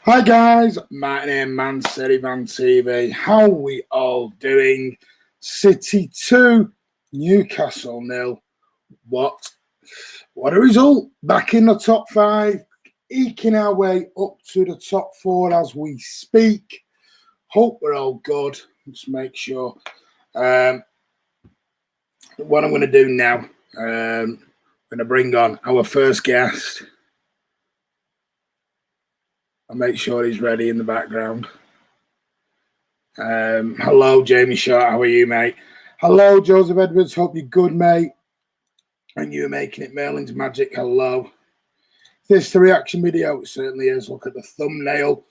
Hi guys, my name is Man City Van TV. How are we all doing? City 2, Newcastle 0. What a result. Back in the top 5, eking our way up to the top 4 as we speak. Hope we're all good. Let's make sure. What I'm going to do now, I'm going to bring on our first guest. I'll make sure he's ready in the background. Hello, Jamie Short. How are you, mate? Hello, Joseph Edwards. Hope you're good, mate. And you're making it Merlin's Magic. Hello. This is the reaction video. It certainly is. Look at the thumbnail.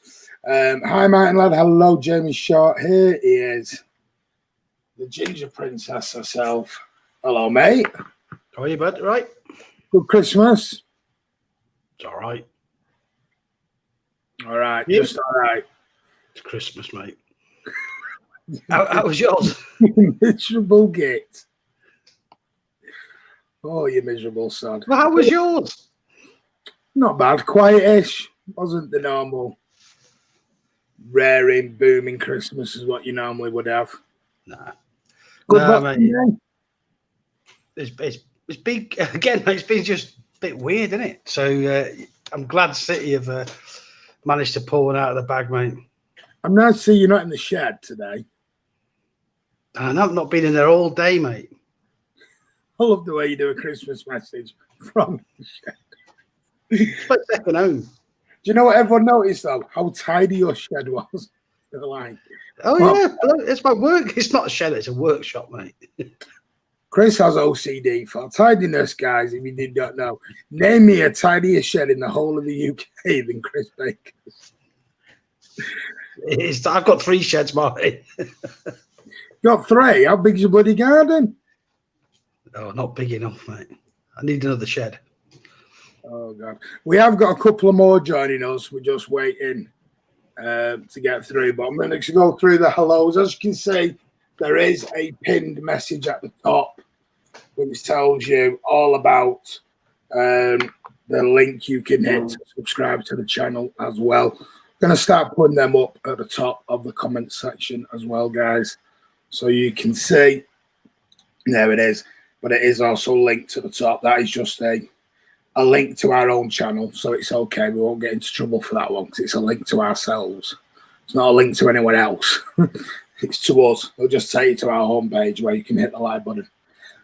Hi, Martin lad. Hello, Jamie Short. Here he is. The Ginger Princess herself. Hello, mate. How are you, bud? Right? Good Christmas. It's all right. All right, yeah. Just all right. It's Christmas, mate. how was yours? You miserable git. Oh, you miserable son. Well, how was yours? Not bad. Quietish. Wasn't the normal raring, booming Christmas as what you normally would have. Nah. Good nah, mate. It's big again. It's been just a bit weird, isn't it? So I'm glad City have managed to pull one out of the bag, mate. I'm nice to see you're not in the shed today. And I've not been in there all day, mate. I love the way you do a Christmas message from the shed. It's like second home. Do you know what everyone noticed, though? How tidy your shed was. They're like, yeah, it's my work. It's not a shed, it's a workshop, mate. Chris has OCD for tidiness, guys, if you did not know. Name me a tidier shed in the whole of the UK than Chris Baker's. I've got 3 sheds, Marty. Got 3? How big's your bloody garden? Oh, not big enough, mate. I need another shed. Oh, God. We have got a couple of more joining us. We're just waiting to get through. But I'm going to go through the hellos. As you can see, there is a pinned message at the top which tells you all about the link you can hit to subscribe to the channel as well. I'm going to start putting them up at the top of the comment section as well, guys, so you can see. There it is. But it is also linked to the top. That is just a link to our own channel, so it's okay. We won't get into trouble for that one because it's a link to ourselves. It's not a link to anyone else. It's to us. It'll just take you to our homepage where you can hit the like button.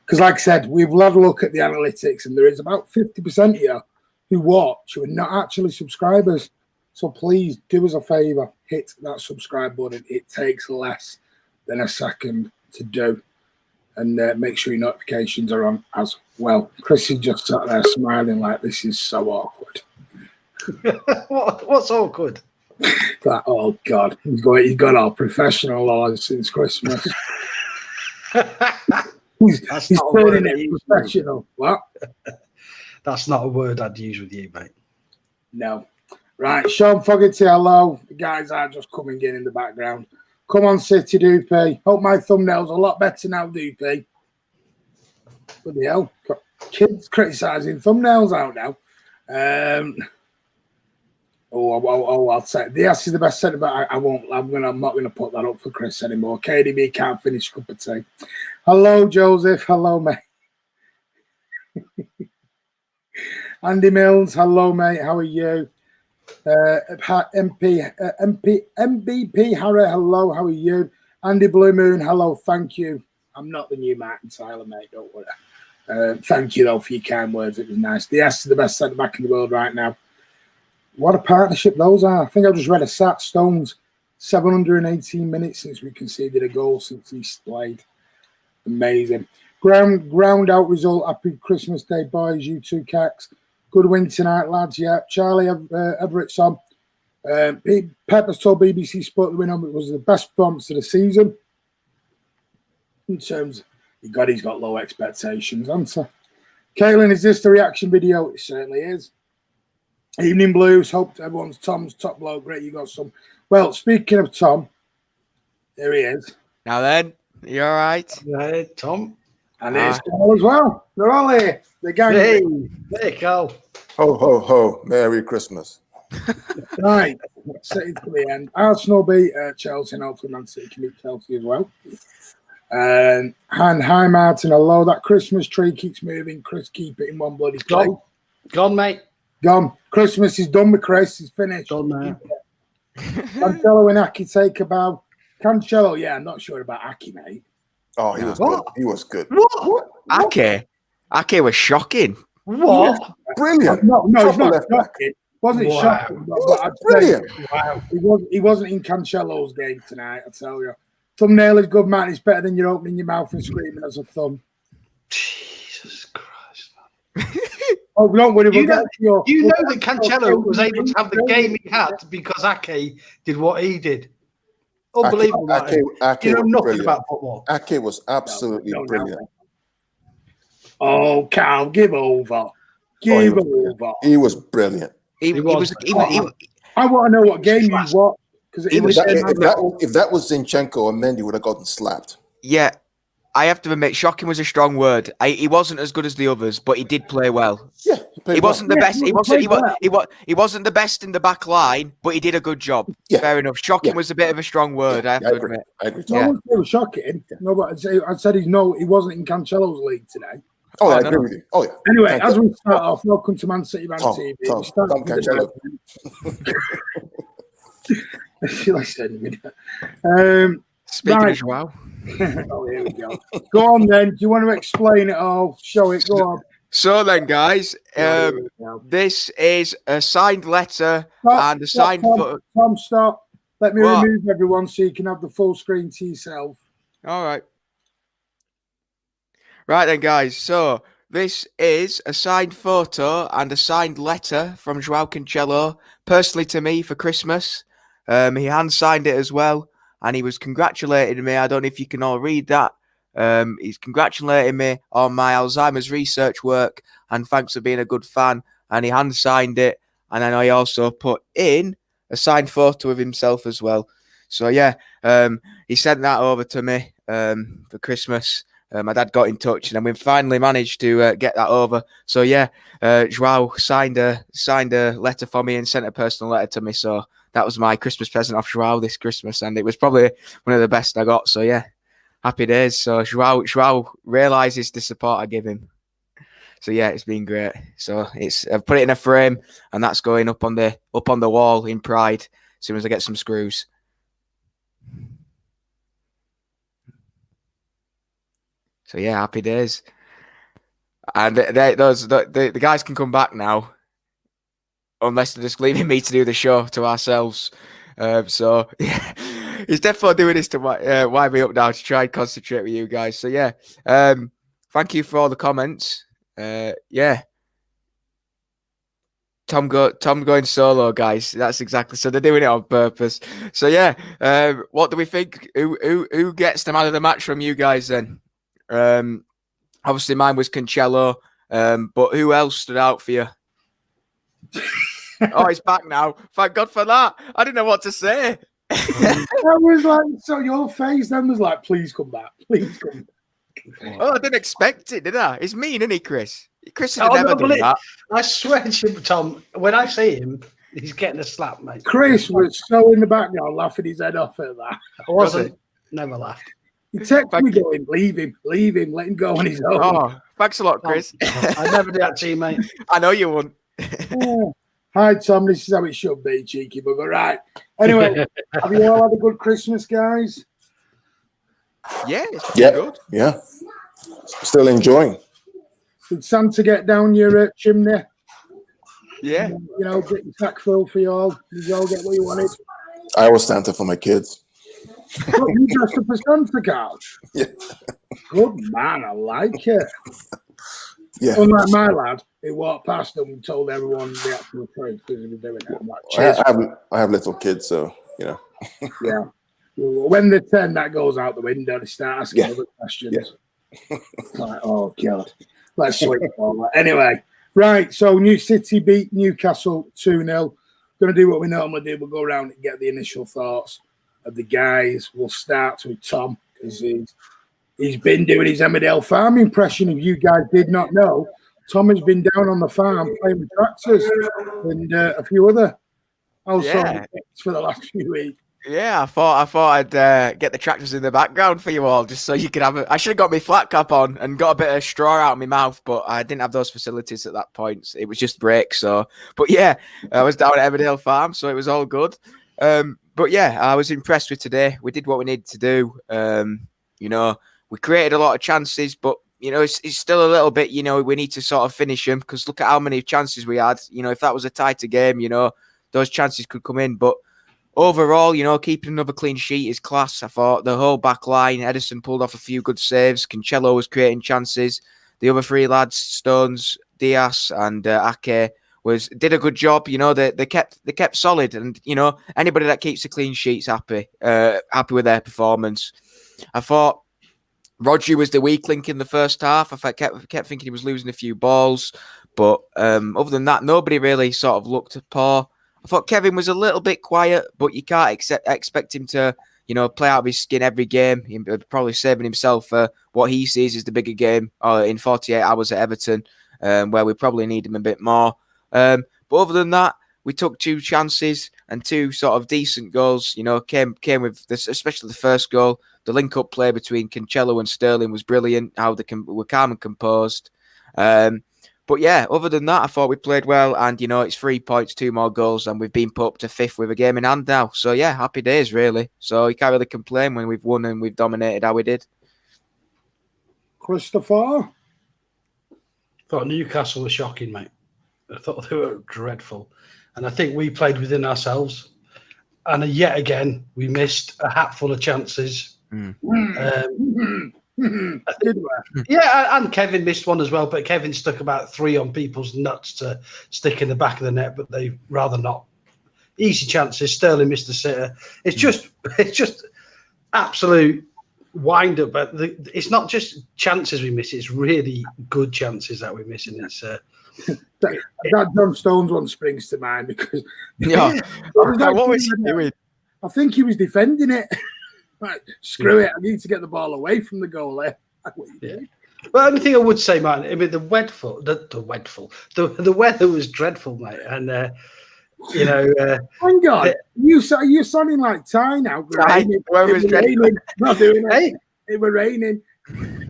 Because like I said, we've had a look at the analytics and there is about 50% here who watch who are not actually subscribers. So please do us a favour. Hit that subscribe button. It takes less than a second to do. And make sure your notifications are on as well. Chris is just sat there smiling like this is so awkward. What's awkward? Like, oh God, he's got all professional on since Christmas. he's turning it professional. What? That's not a word I'd use with you, mate. No. Right, Sean Fogarty, hello. The guys are just coming in the background. Come on, City Doopy. Hope my thumbnail's a lot better now, Doopy. Bloody hell. Got kids criticising thumbnails out now. I'll say this is the best centre back. I'm not gonna put that up for Chris anymore. KDB can't finish cup of tea. Hello, Joseph. Hello, mate. Andy Mills. Hello, mate. How are you? MVP Harry. Hello. How are you? Andy Blue Moon. Hello. Thank you. I'm not the new Martin Tyler, mate. Don't worry. Thank you though for your kind words. It was nice. Diaz is the best centre back in the world right now. What a partnership those are. I think I just read a stat. Stones, 718 minutes since we conceded a goal since he's played. Amazing. Ground out result. Happy Christmas Day, boys. You two cacks. Good win tonight, lads. Yeah. Charlie Everett's on. Pep has told BBC Sport the win on it was the best performance of the season. In terms of, he's got low expectations. Answer. Caitlin, is this the reaction video? It certainly is. Evening Blues. Hope everyone's Tom's top bloke. Great, you got some. Well, speaking of Tom, there he is. Now then, you all right? Hey, Tom. And here's Carl as well. They're all here. The gang. Hey, Carl. Ho, ho, ho. Merry Christmas. Right. City to the end. Arsenal beat Chelsea, and hopefully Man City can beat Chelsea as well. And hi, Martin. Hello. That Christmas tree keeps moving. Chris, keep it in one bloody place. Gone, mate. Gone. Christmas is done with Chris. It's finished. Gone now. Cancelo and Aki take a bow. Cancelo, yeah, I'm not sure about Aki, mate. Oh, he was good. He was good. What? Ake was shocking. What? Yeah, brilliant. No, he's not left back. shocking. Wasn't shocking, but I'd Brilliant. say, wow, he wasn't in Cancelo's game tonight, I tell you. Thumbnail is good, man. It's better than you opening your mouth and screaming as a thumb. Jesus Christ. Oh, don't worry. You know that Cancelo was able to have the game he had because Ake did what he did. Unbelievable. Ake you know was nothing brilliant. about football. Ake was absolutely brilliant. Oh, Carl, give over. Give over. He was brilliant. He was. I want to know what game you watched. If that was Zinchenko or Mendy, would have gotten slapped. Yeah, I have to admit, shocking was a strong word. He wasn't as good as the others, but he did play well. Yeah, he wasn't the best. He wasn't the best in the back line, but he did a good job. Yeah. Fair enough. Shocking was a bit of a strong word. I have to admit. I agree. No one said it was shocking. No, but I said he wasn't in Cancelo's league today. Oh, I agree with you. Oh, yeah. Anyway, as we start off, welcome to Man City TV. Tom Cancelo. Speaking of Joao. Oh, here we go. Go on then. Do you want to explain it all? Show it. Go on. So then, guys, this is a signed letter and a signed photo. Tom, stop. Let me remove everyone so you can have the full screen to yourself. All right. Right then, guys. So this is a signed photo and a signed letter from Joao Cancelo, personally to me for Christmas. He hand-signed it as well, and he was congratulating me. I don't know if you can all read that. He's congratulating me on my Alzheimer's research work, and thanks for being a good fan. And he hand-signed it, and then I also put in a signed photo of himself as well. So yeah, he sent that over to me for Christmas. My dad got in touch, and then we finally managed to get that over. So yeah, Joao signed a letter for me and sent a personal letter to me. So that was my Christmas present off Joao this Christmas, and it was probably one of the best I got. So yeah, happy days. So Joao realizes the support I give him. So yeah, it's been great. So I've put it in a frame, and that's going up on the wall in pride as soon as I get some screws. So yeah, happy days. And the guys can come back now, unless they're just leaving me to do the show to ourselves. So yeah, he's definitely doing this to wind me up now to try and concentrate with you guys. So yeah, thank you for all the comments. Yeah, Tom going solo, guys. That's exactly. So they're doing it on purpose. So yeah, what do we think? Who gets the man of the match from you guys then? Obviously mine was Cancelo, but who else stood out for you? Oh, he's back now. Thank God for that. I didn't know what to say. I was like, so your face then was like, please come back. Please come back. Oh, I didn't expect it, did I? He's mean, isn't he, Chris? Chris would never do that. I swear to you, Tom, when I see him, he's getting a slap, mate. Chris was so in the background laughing his head off at that. I wasn't. Never laughed. He texted me going, leave him, let him go on his own. Oh, thanks a lot, Chris. I'd never do that to you, mate. I know you wouldn't. Hi, Tom. This is how it should be, cheeky bugger. Right. Anyway, have you all had a good Christmas, guys? Yeah, it's been good. Yeah. Still enjoying. Did Santa get down your chimney? Yeah. You know, get your sack full for you all. Did you all get what you wanted? I was Santa for my kids. What, you dressed up as Santa, Carl? Yeah. Good man, I like it. Yeah. Unlike my lad, he walked past them and told everyone the actual truth because he was doing it. I'm like, cheers. I have little kids, so you know. Yeah. When they're 10, that goes out the window. They start asking other questions. Yeah. Like, oh God, let's switch forward. Anyway, right. So New City beat Newcastle 2-0. Going to do what we normally do. We'll go around and get the initial thoughts of the guys. We'll start with Tom because he's been doing his Emmerdale farm impression. If you guys did not know, Tom has been down on the farm playing with tractors and a few other household for the last few weeks. Yeah, I thought I'd get the tractors in the background for you all, just so you could have I should have got my flat cap on and got a bit of straw out of my mouth, but I didn't have those facilities at that point. It was just breaks. So, but yeah, I was down at Everdale Farm, so it was all good. But yeah, I was impressed with today. We did what we needed to do. You know, we created a lot of chances, but you know, it's still a little bit. You know, we need to sort of finish them because look at how many chances we had. You know, if that was a tighter game, you know, those chances could come in, but. Overall, you know, keeping another clean sheet is class. I thought the whole back line, Edison pulled off a few good saves. Cancelo was creating chances. The other three lads, Stones, Diaz, and Ake, did a good job. You know, they kept solid, and you know, anybody that keeps a clean sheet's happy with their performance. I thought Rodri was the weak link in the first half. I kept thinking he was losing a few balls, but other than that, nobody really sort of looked poor. I thought Kevin was a little bit quiet, but you can't expect him to, you know, play out of his skin every game. He's probably saving himself for what he sees as the bigger game in 48 hours at Everton, where we probably need him a bit more. But other than that, we took 2 chances and 2 sort of decent goals. You know, came with this, especially the first goal. The link-up play between Cancelo and Sterling was brilliant. How they were calm and composed. But yeah, other than that, I thought we played well. And, you know, it's 3 points, 2 more goals, and we've been put up to 5th with a game in hand now. So, yeah, happy days, really. So you can't really complain when we've won and we've dominated how we did. Christopher? Thought Newcastle were shocking, mate. I thought they were dreadful. And I think we played within ourselves. And yet again, we missed a hatful of chances. Yeah, and Kevin missed one as well, but Kevin stuck about 3 on people's nuts to stick in the back of the net, but they rather not. Easy chances. Sterling missed a sitter. It's just absolute wind up. But it's not just chances we miss; it's really good chances that we're missing. It's that John Stones one springs to mind because what was he doing? I think he was defending it. Right, screw it! I need to get the ball away from the goal there. Yeah. Well, the only thing I would say, man, I mean, the weather was dreadful, mate, and you know. Hang on, you're sounding like Ty now. It was raining. Not doing it. It was raining.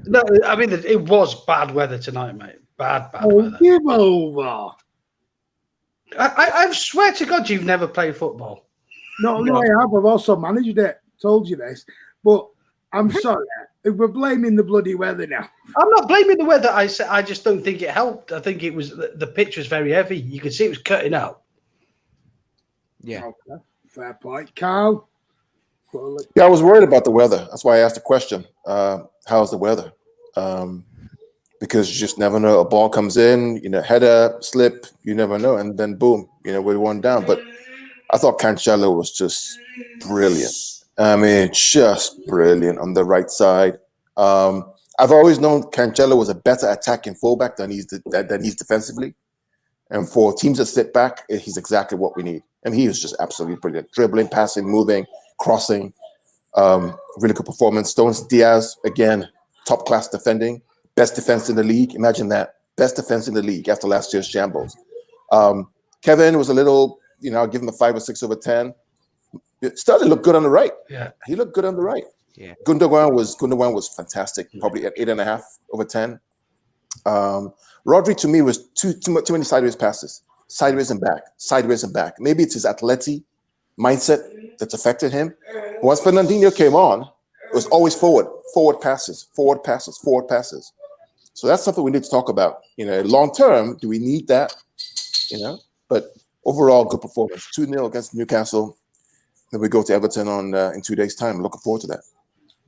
No, I mean it was bad weather tonight, mate. Bad weather. Give over. I swear to God, you've never played football. No, I have. I've also managed it. Told you this, but I'm sorry. We're blaming the bloody weather now. I'm not blaming the weather. I just don't think it helped. I think it was the pitch was very heavy. You could see it was cutting out. Yeah, okay. Fair point, KARL. Yeah, I was worried about the weather. That's why I asked the question. How's the weather? Because you just never know. A ball comes in, you know, header, slip, you never know, and then boom, you know, we're 1 down. But I thought Cancelo was just brilliant. I mean, just brilliant on the right side. I've always known Cancelo was a better attacking fullback than he's defensively. And for teams that sit back, he's exactly what we need. And he was just absolutely brilliant. Dribbling, passing, moving, crossing. Really good performance. Stones, Diaz, again, top-class defending. Best defense in the league. Imagine that. Best defense in the league after last year's shambles. Kevin was a little, you know, I'll give him a 5 or 6 over 10. It started to look good on the right. Yeah, he looked good on the right. Yeah, Gundogan was fantastic. Probably at 8.5 over 10. Rodri to me was too many sideways passes, sideways and back. Maybe it's his athletic mindset that's affected him. Once Fernandinho came on, it was always forward passes. So that's something we need to talk about. You know, long term, do we need that? You know, but overall, good performance. 2-0 against Newcastle. Then we go to Everton in 2 days' time. Looking forward to that.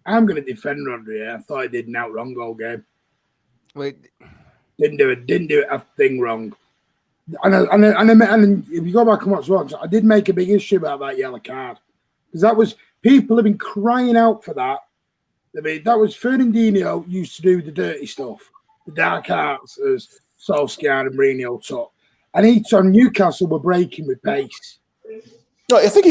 I'm going to defend Rodri. I thought he did an out-wrong all game. Wait. Didn't do a thing wrong. And if you go back and watch, I did make a big issue about that yellow card because that was people have been crying out for that. I mean, that was Fernandinho used to do the dirty stuff, the dark arts, as Solskjaer and Mourinho took, and each on Newcastle were breaking with pace. No, I think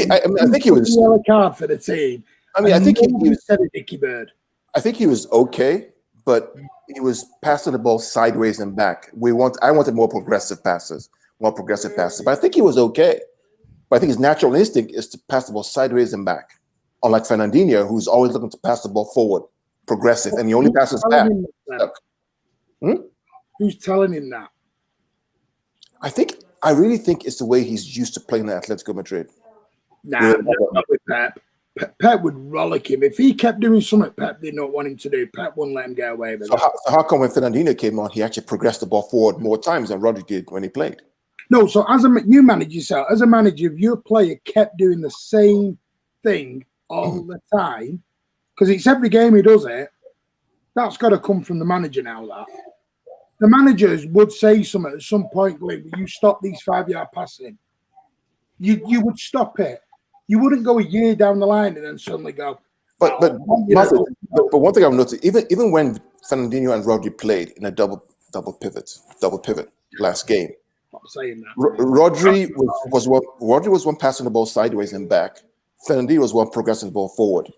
he was a yellow card for the team. I mean, I think he was said a Dicky Bird. I think he was okay, but he was passing the ball sideways and back. I wanted more progressive passes. But I think he was okay. But I think his natural instinct is to pass the ball sideways and back. Unlike Fernandinho, who's always looking to pass the ball forward, progressive, and he only passes back. Who's telling him that? I really think it's the way he's used to playing at Atletico Madrid. Nah, not with Pep. Pep would rollick him. If he kept doing something Pep did not want him to do, Pep wouldn't let him get away with it. So how come when Fernandinho came on, he actually progressed the ball forward more times than Rodri did when he played? No, so you manage yourself. As a manager, if your player kept doing the same thing all the time, because it's every game he does it, that's got to come from the manager now. That the managers would say something at some point, going, "You stop these 5-yard passing." You would stop it. You wouldn't go a year down the line and then suddenly go. But one thing I've noticed, even when Fernandinho and Rodri played in a double pivot last game, I'm saying that Rodri was one passing the ball sideways and back. Fernandinho was one progressing the ball forward.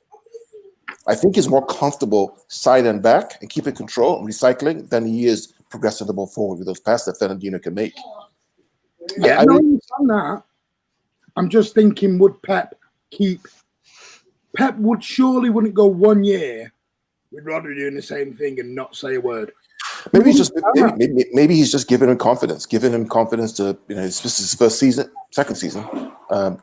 I think he's more comfortable side and back and keeping control and recycling than he is progressing the ball forward with those passes that Fernandinho can make. Yeah, I understand that. I'm just thinking, would Pep wouldn't go 1 year with Rodri doing the same thing and not say a word. Maybe he's just giving him confidence to, this is his second season,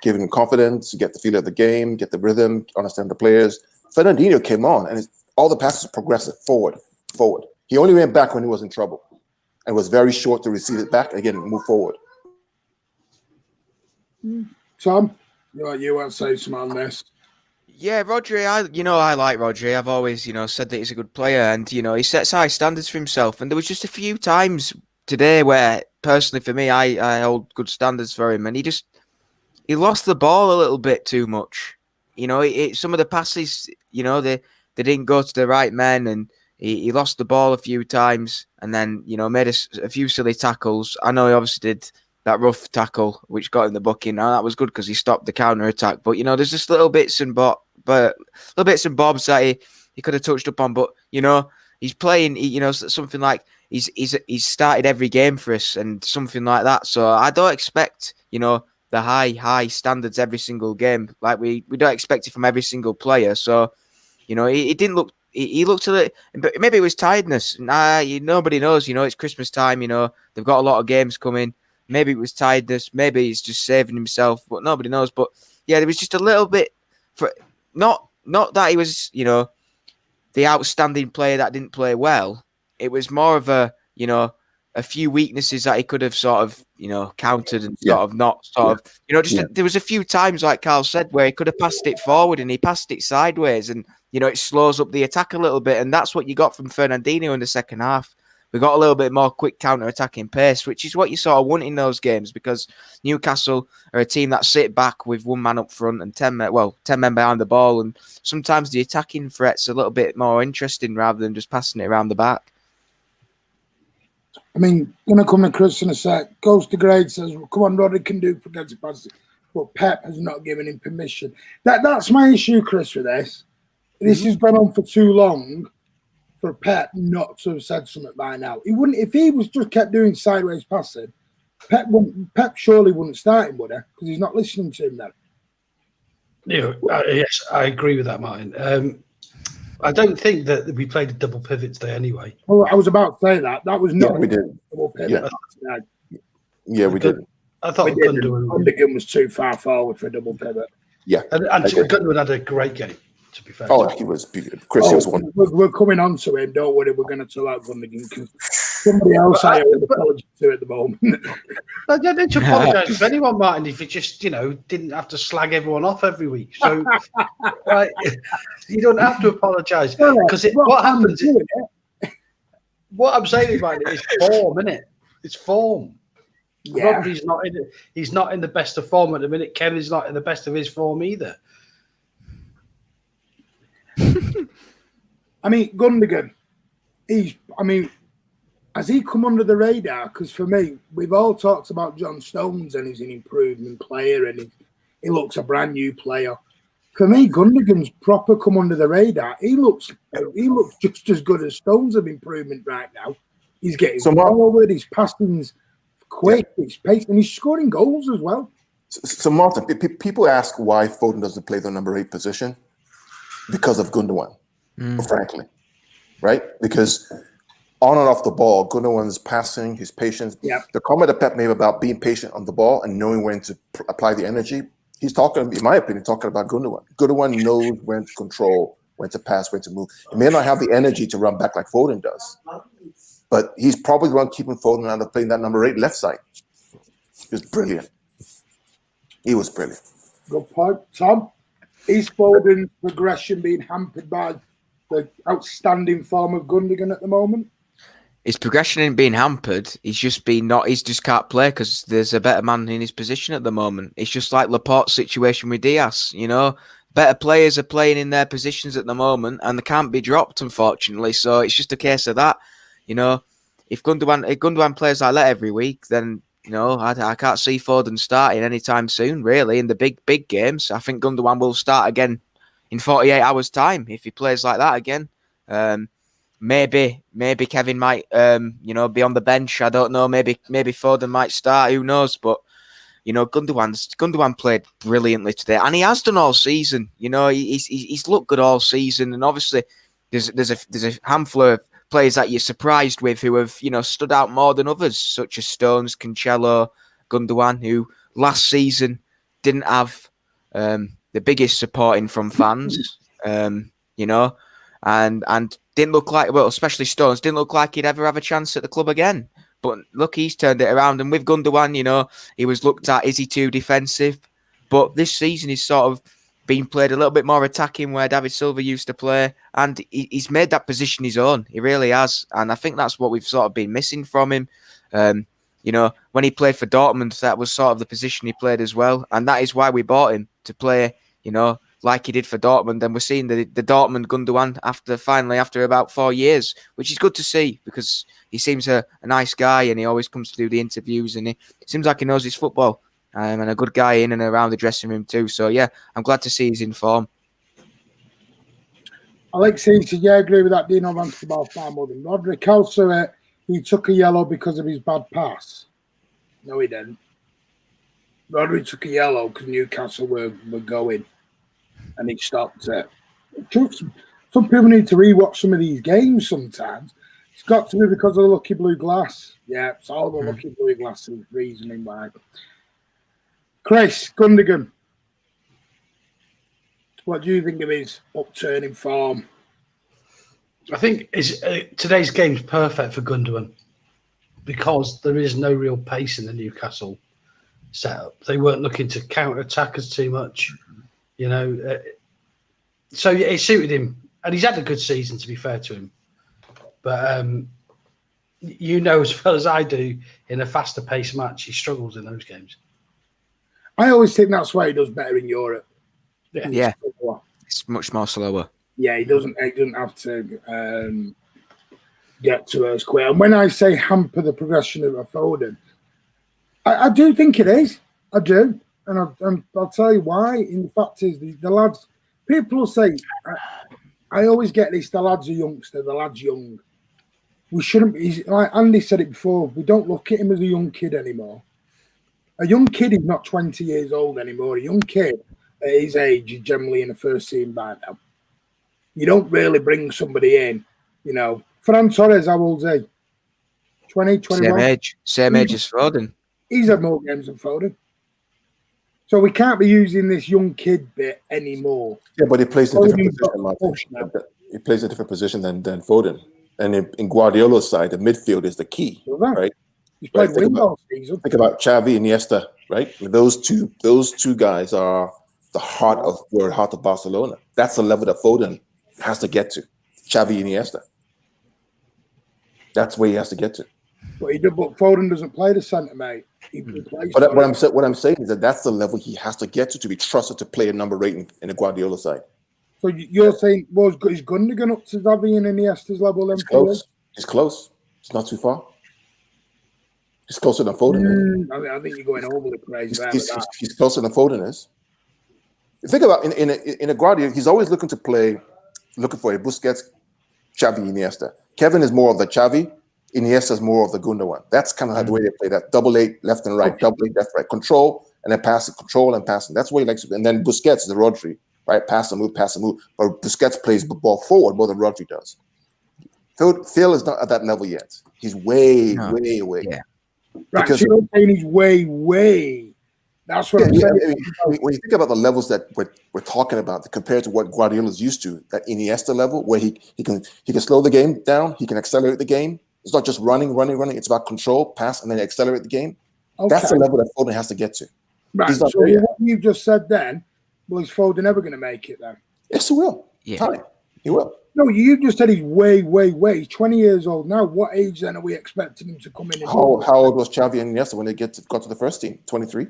giving him confidence to get the feel of the game, get the rhythm, understand the players. Fernandinho came on and all the passes progressive forward. He only went back when he was in trouble and was very short to receive it back again and move forward. Tom, you want to say something on this? Yeah, Rodri, I like Rodri. I've always, said that he's a good player and, he sets high standards for himself. And there was just a few times today where, personally for me, I hold good standards for him. And he lost the ball a little bit too much. Some of the passes, they didn't go to the right men and he lost the ball a few times and then, made a few silly tackles. I know he obviously did that rough tackle, which got him the booking. Now that was good because he stopped the counter attack. But there's just little bits and bobs that he could have touched up on. But he's playing. Something like he's started every game for us and something like that. So I don't expect the high standards every single game. Like we don't expect it from every single player. So he didn't look. He looked a little. Maybe it was tiredness. Nobody knows. It's Christmas time. They've got a lot of games coming. Maybe it was tiredness. Maybe he's just saving himself, but nobody knows. But yeah, there was just a little bit not that he was, the outstanding player that didn't play well. It was more of a few weaknesses that he could have sort of, countered and there was a few times, like KARL said, where he could have passed it forward and he passed it sideways and, it slows up the attack a little bit. And that's what you got from Fernandinho in the second half. We got a little bit more quick counter-attacking pace, which is what you sort of want in those games because Newcastle are a team that sit back with one man up front and 10 men behind the ball. And sometimes the attacking threat's a little bit more interesting rather than just passing it around the back. I mean, going to come to Chris in a sec. Goes to grade, says, well, come on, Rodri can do progressive passes. But Pep has not given him permission. That's my issue, Chris, with this. This has gone on for too long. For Pep not to have said something by now. He wouldn't if he was just kept doing sideways passing. Pep surely wouldn't start him, would he? Because he's not listening to him then. Yes, I agree with that, Martin. I don't think that we played a double pivot today anyway. Well, I was about to say that. That was not. Yeah, we did. Double pivot. Yeah, we did. I thought Gundogan was too far forward for a double pivot. Yeah, and Gundogan had a great game. To be fair. Oh, he was beautiful. Chris was one. We're coming on to him. Don't worry, we're going to tell out Gundogan because somebody else I owe an apology to at the moment. I don't to apologise to anyone, Martin, if you just, didn't have to slag everyone off every week. So, right, you don't have to apologise because what happens? What I'm saying about it is form, isn't it? It's form. Yeah. Rodri's he's not in the best of form at the minute. Kevin's not in the best of his form either. I mean, Gundogan, has he come under the radar? Because for me, we've all talked about John Stones and he's an improvement player and he looks a brand new player. For me, Gundogan's proper come under the radar. He looks just as good as Stones of improvement right now. He's getting forward, his passing's quick, his pace, and he's scoring goals as well. So Martin, people ask why Foden doesn't play the number 8 position because of Gundogan, frankly, right? Because on and off the ball, Gundogan's passing, his patience. Yeah. The comment that Pep made about being patient on the ball and knowing when to apply the energy, he's talking, in my opinion, talking about Gundogan. Gundogan knows when to control, when to pass, when to move. He may not have the energy to run back like Foden does, but he's probably the one keeping Foden out of playing that number 8 left side. He was brilliant. He was brilliant. Good point. Tom, is Foden's progression being hampered by the outstanding form of Gundogan at the moment? His progression isn't being hampered. He's just can't play because there's a better man in his position at the moment. It's just like Laporte's situation with Diaz, you know. Better players are playing in their positions at the moment and they can't be dropped, unfortunately. So it's just a case of that, you know. If Gundogan plays like that every week, then, you know, I can't see Foden starting anytime soon, really, in the big games. I think Gundogan will start again in 48 hours' time if he plays like that again. Maybe Kevin might, you know, be on the bench. I don't know. Maybe Foden might start. Who knows? But, you know, Gundogan played brilliantly today, and he has done all season. You know, he's looked good all season, and obviously there's a handful of players that you're surprised with who have, you know, stood out more than others, such as Stones, Cancelo, Gundogan, who last season didn't have the biggest supporting from fans, you know, and didn't look like, well, especially Stones, didn't look like he'd ever have a chance at the club again. But look, he's turned it around, and with Gundogan, you know, he was looked at, is he too defensive? But this season he's sort of been played a little bit more attacking where David Silva used to play, and he's made that position his own. He really has, and I think that's what we've sort of been missing from him. You know, when he played for Dortmund, that was sort of the position he played as well, and that is why we bought him, to play, you know, like he did for Dortmund. And we're seeing the Dortmund Gundogan after about 4 years, which is good to see because he seems a nice guy and he always comes to do the interviews and he seems like he knows his football. And a good guy in and around the dressing room too. So, yeah, I'm glad to see he's in form. Alexei said, yeah, I agree with that. Dino wants the ball far more than Roderick. Also, he took a yellow because of his bad pass. No, he didn't. Roderick took a yellow because Newcastle were going and he stopped it. Some people need to rewatch some of these games sometimes. It's got to be because of the lucky blue glass. Yeah, it's all the lucky blue glass is reasoning why. Chris Gundogan, what do you think of his upturning form? I think today's game's perfect for Gundogan because there is no real pace in the Newcastle setup. They weren't looking to counter-attack us too much, you know. So yeah, it suited him, and he's had a good season, to be fair to him. But you know as well as I do, in a faster-paced match, he struggles in those games. I always think that's why he does better in Europe. Yeah. It's much more slower. Yeah, he doesn't have to get to us quick. And when I say hamper the progression of a Foden, I do think it is. I do. And I'll tell you why. In fact, is the lads, people will say, I always get this, the lad's a youngster, the lad's young. We shouldn't be, like Andy said it before, we don't look at him as a young kid anymore. A young kid is not 20 years old anymore. A young kid at his age is generally in the first team by now. You don't really bring somebody in, you know. Fran Torres, how old is he? 20, 21? Same age as Foden. He's had more games than Foden. So we can't be using this young kid bit anymore. Yeah, but he plays in a different position. He plays a different position than Foden. And in Guardiola's side, the midfield is the key, right? He's played wing all season. Think about Xavi and Iniesta, right? Those two guys are the heart of Barcelona. That's the level that Foden has to get to. Xavi and Iniesta. That's where he has to get to. But Foden doesn't play the centre, mate. He plays. But what I'm saying is that that's the level he has to get to be trusted to play a number 8 in the Guardiola side. So you're saying, is Gundogan up to Xavi and Iniesta's level? He's close. He's close. It's not too far. He's closer than Foden. I think you're going overly crazy. He's closer than Foden is. Think about in a Guardiola, he's always looking for a Busquets, Xavi, Iniesta. Kevin is more of the Xavi. Iniesta is more of the Gundogan. That's kind of the way they play that. 8 left and right, 8 left, right. Control and then passing, control and passing. That's what he likes. And then Busquets is the Rodri, right? Pass and move, pass and move. But Busquets plays the ball forward more than Rodri does. Phil is not at that level yet. He's way. Yeah. Right, so you're saying he's way. That's what I'm saying. I mean, when you think about the levels that we're talking about, compared to what Guardiola's used to, that Iniesta level, where he can slow the game down, he can accelerate the game. It's not just running. It's about control, pass, and then accelerate the game. Okay. That's the level that Foden has to get to. Right. So what you just said then, well, is Foden ever going to make it then? Yes, he will. Yeah. Time. He will. No, you just said he's way. He's 20 years old now. What age then are we expecting him to come in? How old was Xavi and Iniesta when they got to the first team? 23?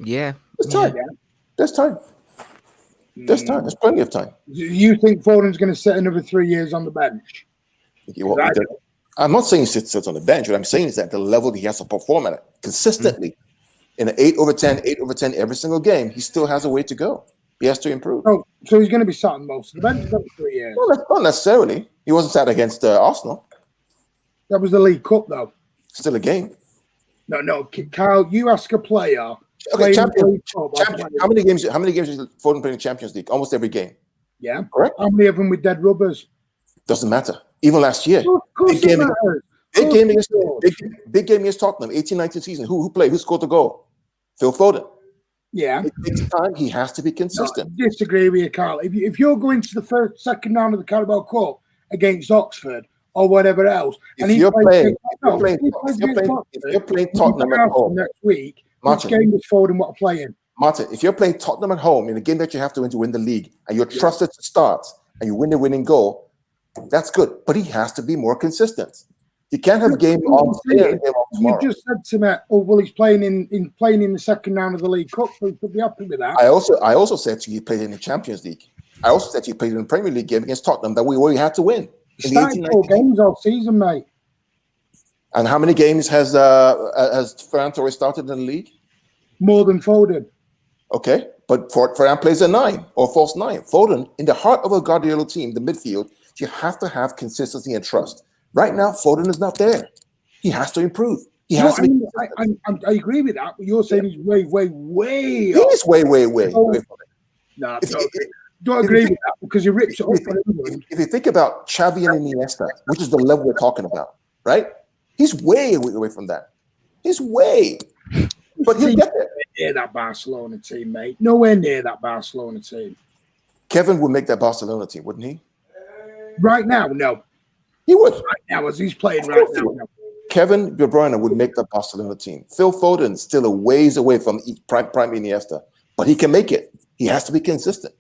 Yeah. There's time. Yeah. There's time. There's time. There's plenty of time. Do you think Foden's going to sit another 3 years on the bench? I'm not saying he sits on the bench. What I'm saying is that the level he has to perform at consistently in an 8 over 10 every single game, he still has a way to go. He has to improve. Oh, so he's going to be sat on most of the bench for 3 years? Well, not necessarily. He wasn't sat against Arsenal. That was the League Cup, though. Still a game. No, KARL, you ask a player. Okay, how many games did Foden play in the Champions League? Almost every game. Yeah. Correct? How many of them with dead rubbers? Doesn't matter. Even last year. Of course it matters. Big game against Tottenham, 18-19 season. Who played? Who scored the goal? Phil Foden. Yeah. It takes time. He has to be consistent. I disagree with you, KARL. If you're going to the second round of the Carabao Cup against Oxford or whatever else, if you're playing Tottenham at home next week, Martin, which game is Foden what playing? Martin, if you're playing Tottenham at home in a game that you have to win the league, and you're trusted to start, and you win the winning goal, that's good. But he has to be more consistent. You can't have game on today. You just said to me, "Oh, well, he's playing in the second round of the League Cup, so he could be happy with that." I also said to you, he played in the Champions League. I also said he played in the Premier League game against Tottenham that we had to win. He started 4 games all season, mate. And how many games has Ferran Torres started in the league? More than Foden. Okay, but Ferran plays a 9 or false 9. Foden, in the heart of a Guardiola team, the midfield, you have to have consistency and trust. Right now, Foden is not there. He has to improve. He has to be. I agree with that, but you're saying he's way. He is way. No, don't agree with that because he rips it up. If you think about Xavi and Iniesta, which is the level we're talking about, right? He's way away from that. He's way. But he'll get there. Near that Barcelona team, mate. Nowhere near that Barcelona team. Kevin would make that Barcelona team, wouldn't he? Right now, no. He would. Right now, as he's playing right now. No. Kevin De Bruyne would make that Barcelona team. Phil Foden still a ways away from prime Iniesta, but he can make it. He has to be consistent.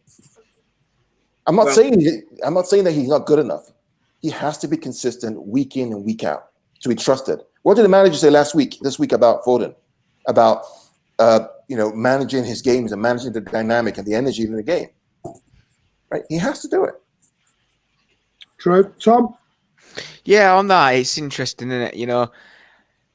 I'm not saying that he's not good enough. He has to be consistent week in and week out to be trusted. What did the manager say this week about Foden? About managing his games and managing the dynamic and the energy in the game. Right? He has to do it. True. Tom? Yeah, on that, it's interesting, isn't it?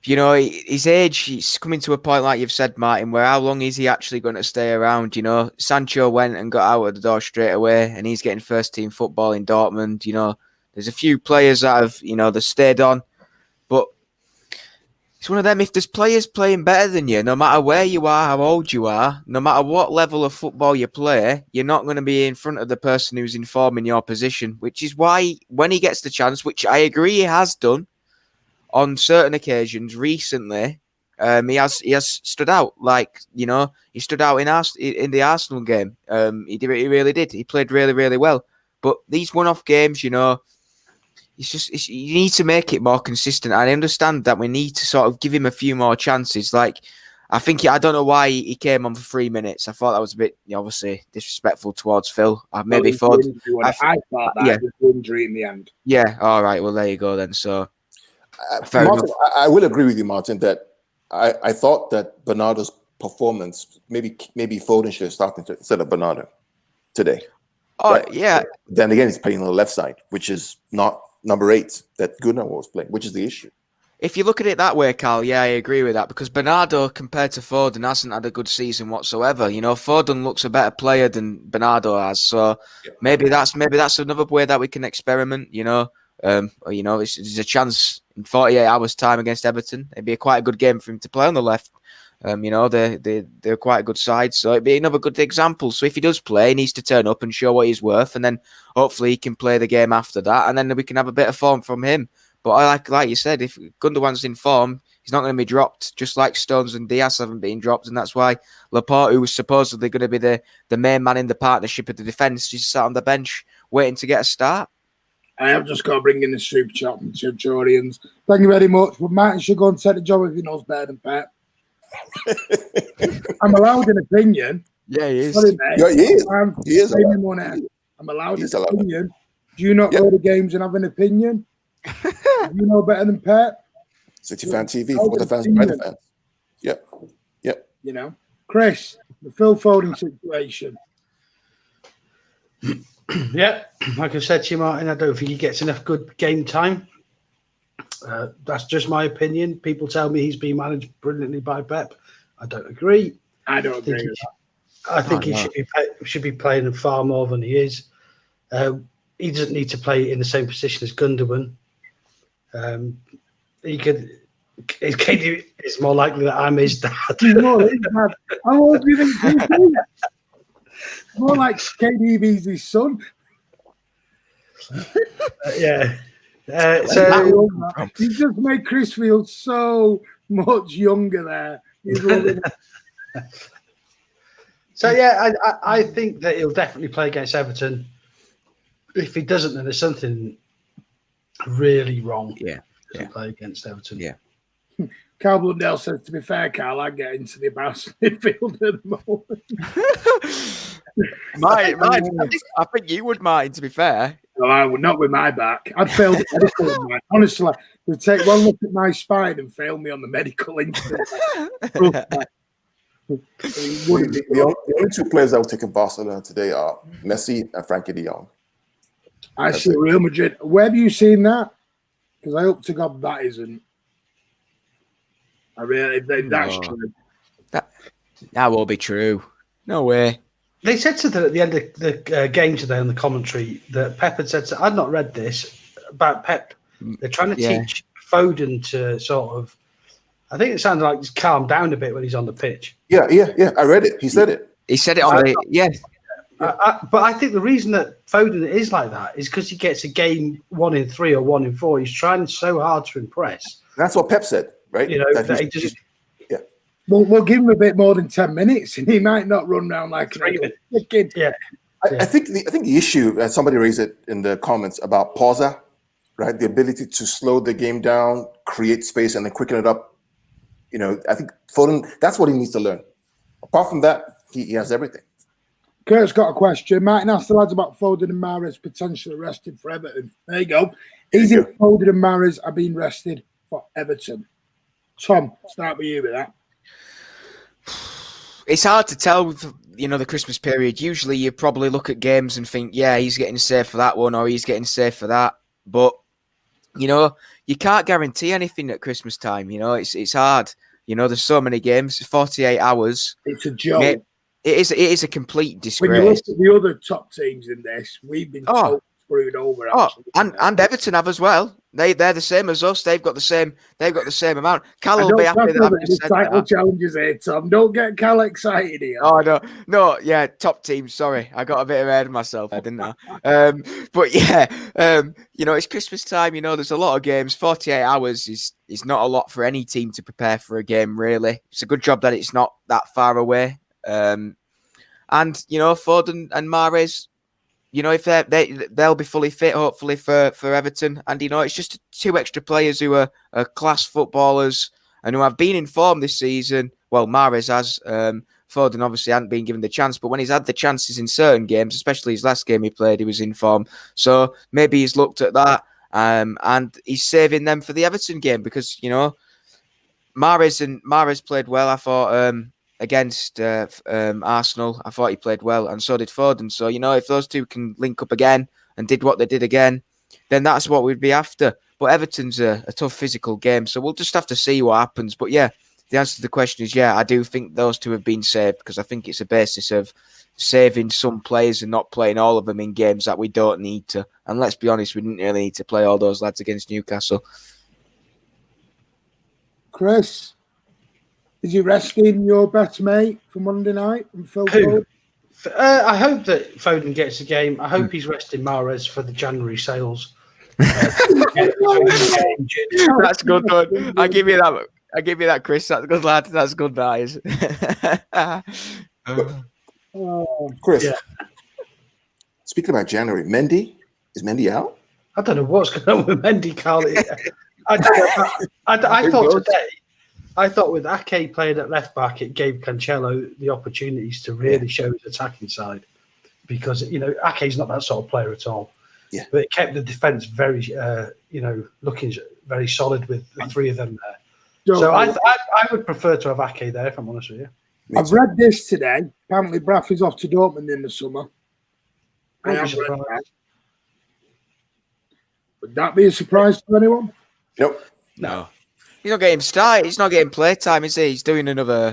His age, he's coming to a point, like you've said, Martin, where how long is he actually going to stay around? Sancho went and got out of the door straight away, and he's getting first-team football in Dortmund. There's a few players that have, that stayed on, but it's one of them. If there's players playing better than you, no matter where you are, how old you are, no matter what level of football you play, you're not going to be in front of the person who's in form in your position, which is why when he gets the chance, which I agree he has done on certain occasions recently, he has stood out. He stood out in the Arsenal game. He really did. He played really, really well. But these one-off games, you need to make it more consistent. I understand that we need to sort of give him a few more chances. I don't know why he came on for 3 minutes. I thought that was a bit, obviously, disrespectful towards Phil. I thought that was injury in the end. Yeah, all right. Well, there you go then. So, Martin, I will agree with you, Martin, that I thought that Bernardo's performance, maybe Foden should have started instead of Bernardo today. Oh, right? Yeah. Then again, he's playing on the left side, which is not number 8 that Gunnar was playing, which is the issue. If you look at it that way, KARL, yeah, I agree with that, because Bernardo, compared to Foden, hasn't had a good season whatsoever. Foden looks a better player than Bernardo has, so maybe that's another way that we can experiment. There's a chance in 48 hours' time against Everton. It'd be quite a good game for him to play on the left. They're quite a good side, so it'd be another good example. So if he does play, he needs to turn up and show what he's worth, and then hopefully he can play the game after that, and then we can have a bit of form from him. But I like you said, if Gundogan's in form, he's not going to be dropped, just like Stones and Diaz haven't been dropped, and that's why Laporte, who was supposedly going to be the main man in the partnership of the defence, just sat on the bench waiting to get a start. I have just got to bring in the super chat from Churchians. Thank you very much. But Martin should go and take the job if he knows better than Pep. I'm allowed an opinion. Yeah, he is. Sorry, mate. Yeah, he is. He is I'm allowed an opinion. Do you not go to games and have an opinion? Do you know better than Pep? City Fan TV for the fans, by the fans. Yep. You know, Chris, the Phil Foden situation. Yeah, like I said to you, Martin, I don't think he gets enough good game time. That's just my opinion. People tell me he's been managed brilliantly by Pep. I don't agree. I don't agree with that. I think he should be playing far more than he is. He doesn't need to play in the same position as Gundogan. It's more likely that I'm his dad. How old do you think he is? More like KDB's his son. Yeah. So he just made Chris feel so much younger there. So yeah, I think that he'll definitely play against Everton. If he doesn't, then there's something really wrong. Yeah. Play against Everton. Yeah. Carl Blundell says, to be fair, Carl, I get into the Bass midfield at the moment. I think you would, Martin, to be fair. No, I would not with my back. I'd fail the medical. Honestly, you'd take one look at my spine and fail me on the medical instant. The only two players that will take in Barcelona today are Messi and Frankie de Jong. I see Real Madrid. Where have you seen that? Because I hope to God that isn't. I really, that's true. That will be true. No way. They said something at the end of the game today on the commentary that Pep had said. I'd not read this about Pep. They're trying to teach Foden to sort of. I think it sounded like he's calmed down a bit when he's on the pitch. Yeah. I read it. He said it. He said it on the But I think the reason that Foden is like that is because he gets a game 1 in 3 or 1 in 4. He's trying so hard to impress. That's what Pep said, right? You know, that he just. We'll give him a bit more than 10 minutes, and he might not run around like a kid. Yeah. I think the issue, and somebody raised it in the comments about pausa, right? The ability to slow the game down, create space, and then quicken it up. You know, I think Foden, that's what he needs to learn. Apart from that, he has everything. Kurt's got a question. Martin asked the lads about Foden and Mahrez potentially rested for Everton. There you go. Easy. Foden and Mahrez are being rested for Everton. Tom, start with you with that. It's hard to tell with, the Christmas period. Usually you probably look at games and think, yeah, he's getting saved for that one or he's getting saved for that. But, you can't guarantee anything at Christmas time. It's hard. There's so many games, 48 hours. It's a joke. It is a complete disgrace. When you look at the other top teams in this, we've been so screwed over. And Everton have as well. They're the same as us. They've got the same amount. Cal will be happy that I've just said title challenges here, Tom. Don't get Cal excited here. Oh no, yeah, top team. Sorry, I got a bit ahead of myself, didn't I? But yeah, it's Christmas time. There's a lot of games. 48 hours is not a lot for any team to prepare for a game. Really, it's a good job that it's not that far away. And Foden and Mahrez. If they'll be fully fit, hopefully for Everton, and it's just 2 extra players who are class footballers and who have been in form this season. Well, Mahrez has. Foden obviously hadn't been given the chance, but when he's had the chances in certain games, especially his last game he played, he was in form. So maybe he's looked at that, and he's saving them for the Everton game because Mahrez played well. I thought. Against Arsenal, I thought he played well, and so did Foden. So, if those two can link up again and did what they did again, then that's what we'd be after. But Everton's a tough physical game, so we'll just have to see what happens. But yeah, the answer to the question is I do think those two have been saved because I think it's a basis of saving some players and not playing all of them in games that we don't need to. And let's be honest, we didn't really need to play all those lads against Newcastle. Chris? Is he resting your best mate for Monday night? And Phil Foden? I hope that Foden gets a game. I hope he's resting Mahrez for the January sales. That's good one. I give you that, Chris. That's good, lad. That's good, guys. Chris, yeah. Speaking about January, is Mendy out? I don't know what's going on with Mendy, Carl. I thought with Ake playing at left back, it gave Cancelo the opportunities to really show his attacking side, because Ake's not that sort of player at all. Yeah, but it kept the defense very, looking very solid with the three of them there. So I would prefer to have Ake there, if I'm honest with you. I've read this today. Apparently, Braffy's off to Dortmund in the summer. I am surprised. Would that be a surprise to anyone? Nope. No. He's not getting started. He's not getting playtime, is he? He's doing another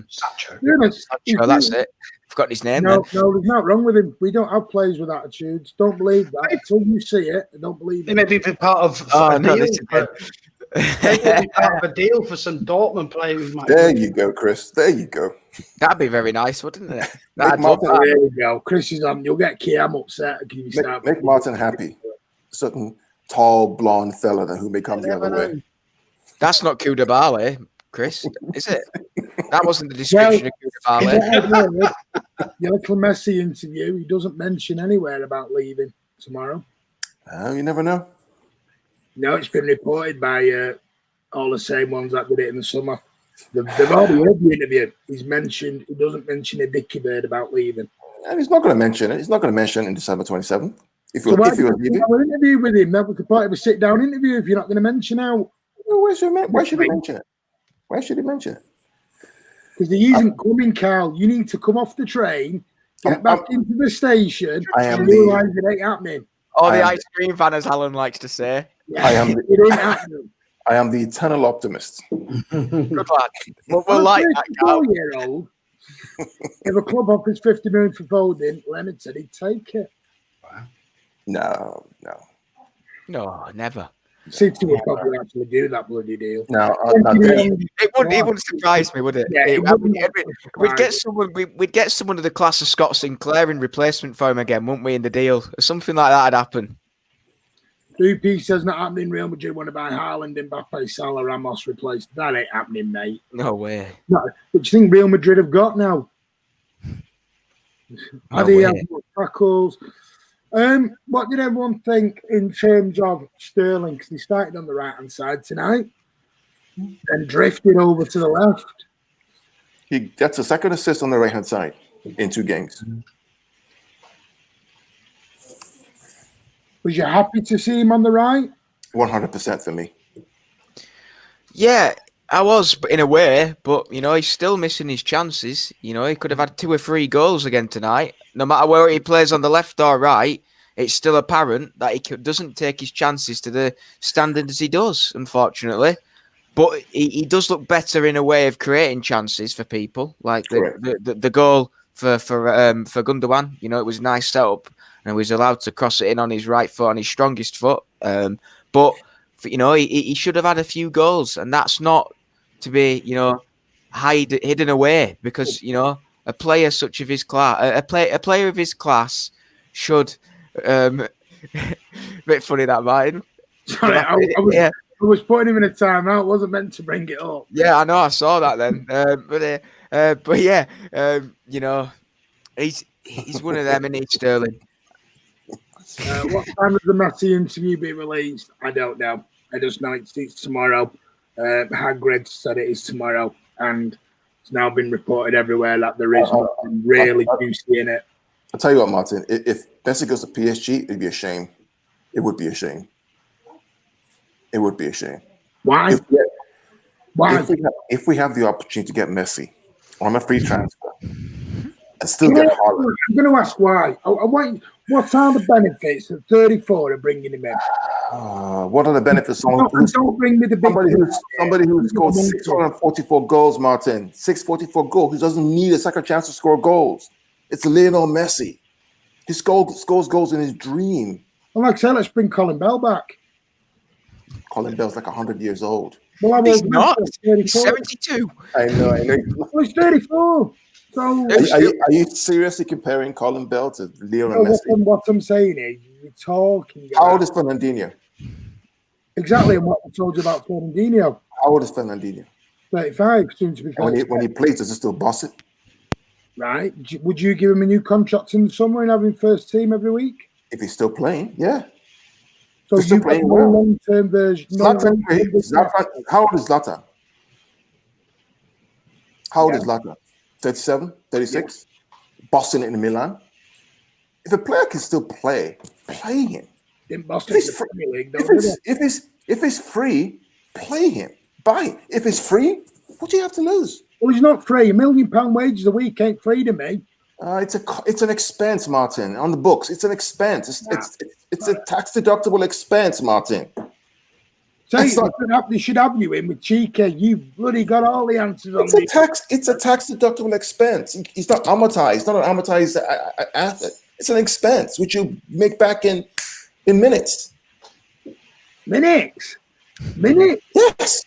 Sancho. Sancho, that's it. Forgot his name. No, there's nothing wrong with him. We don't have players with attitudes. Don't believe that. Until you see it, don't believe it. He may be part of a deal. Maybe part of a deal for some Dortmund player. There you go, Chris. There you go. That'd be very nice, wouldn't it? There you go. Chris is on. You'll get Kiam upset. Make Martin happy. Certain tall, blonde fella who may come the other way. That's not Koulibaly, Chris, is it? That wasn't the description of Koulibaly. The little Messi interview, he doesn't mention anywhere about leaving tomorrow. You never know. No, it's been reported by all the same ones that did it in the summer. They've already heard the interview. He doesn't mention a dicky bird about leaving. And he's not going to mention it. He's not going to mention it in December 27th. If he was leaving. Have an interview with him. Then we could probably have a sit-down interview if you're not going to mention out. Why should he mention it? Why should he mention it? Because he isn't coming, Carl. You need to come off the train, get back into the station, and realise it ain't happening. Oh, the ice cream fan, as Alan likes to say. Yeah, it ain't happening. I am the eternal optimist. Good lad. We'll like that, Carl. Year-old, if a club offers 50 million for Foden, Leonard said he'd take it. No, never. City would probably actually do that bloody deal. No, it wouldn't surprise me, would it? Yeah, we'd get someone of the class of Scott Sinclair in replacement for him again, wouldn't we? In the deal, something like that'd happen. Dupe says not happening. Real Madrid want to buy Haaland, Mbappe, Salah, Ramos replaced. That ain't happening, mate. No way. No, what do you think Real Madrid have got now? Have more tackles? What did everyone think in terms of Sterling? Because he started on the right-hand side tonight and drifted over to the left. He gets a second assist on the right-hand side in 2 games. Was you happy to see him on the right? 100% for me. Yeah, I was, but in a way. But, he's still missing his chances. He could have had 2 or 3 goals again tonight. No matter where he plays on the left or right, it's still apparent that he doesn't take his chances to the standard as he does, unfortunately. But he does look better in a way of creating chances for people, like the goal for Gundogan. It was a nice setup, and he was allowed to cross it in on his right foot, on his strongest foot. But he should have had a few goals, and that's not to be hidden away, because a player such of his class, a player of his class should. Bit funny that, Martin. Sorry, I was putting him in a timeout. Wasn't meant to bring it up. Yeah, I know. I saw that then. But yeah, he's one of them, and he's Sterling. What time does the Messi interview be released? I don't know. I just know it's tomorrow. Hagrid said it is tomorrow, and it's now been reported everywhere that there is nothing really juicy in it. I'll tell you what, Martin. If Messi goes to PSG, it'd be a shame. It would be a shame. It would be a shame. Why? If we have the opportunity to get Messi on a free transfer and still get Haaland. I'm going to ask why. What are the benefits of 34 of bringing him in? What are the benefits? Don't bring me the big somebody who scored 644 goals, Martin. 644 goals. He doesn't need a second chance to score goals. It's Lionel Messi. He scores goals in his dream. Well, like I said, let's bring Colin Bell back. Colin Bell's like 100 years old. Well, He's not. 34. He's 72. I know. Well, he's 34. So Are you seriously comparing Colin Bell to Lionel Messi? what I'm saying is, you're talking How about old is Fernandinho? exactly what I told you about Fernandinho. How old is Fernandinho? 35, soon to be 35. When he plays, does he still boss it? Right? Would you give him a new contract in the summer and have him first team every week? If he's still playing, yeah. So He's still you've got playing no well. long-term version. Zlatan, how old is Zlatan? How old is Zlatan? 37, 36? Bossing it in Milan? If a player can still play him. In Boston, If it's free, play him. Buy it. If it's free, what do you have to lose? Well, he's not free. £1 million wages a week ain't free to me. It's an expense, Martin. On the books, it's an expense. It's a tax deductible expense, Martin. They should have you in with Chica. You bloody got all the answers on this. It's a tax deductible expense. He's not amortized. Not an amortized asset. It's an expense which you make back in minutes. Minutes. Yes.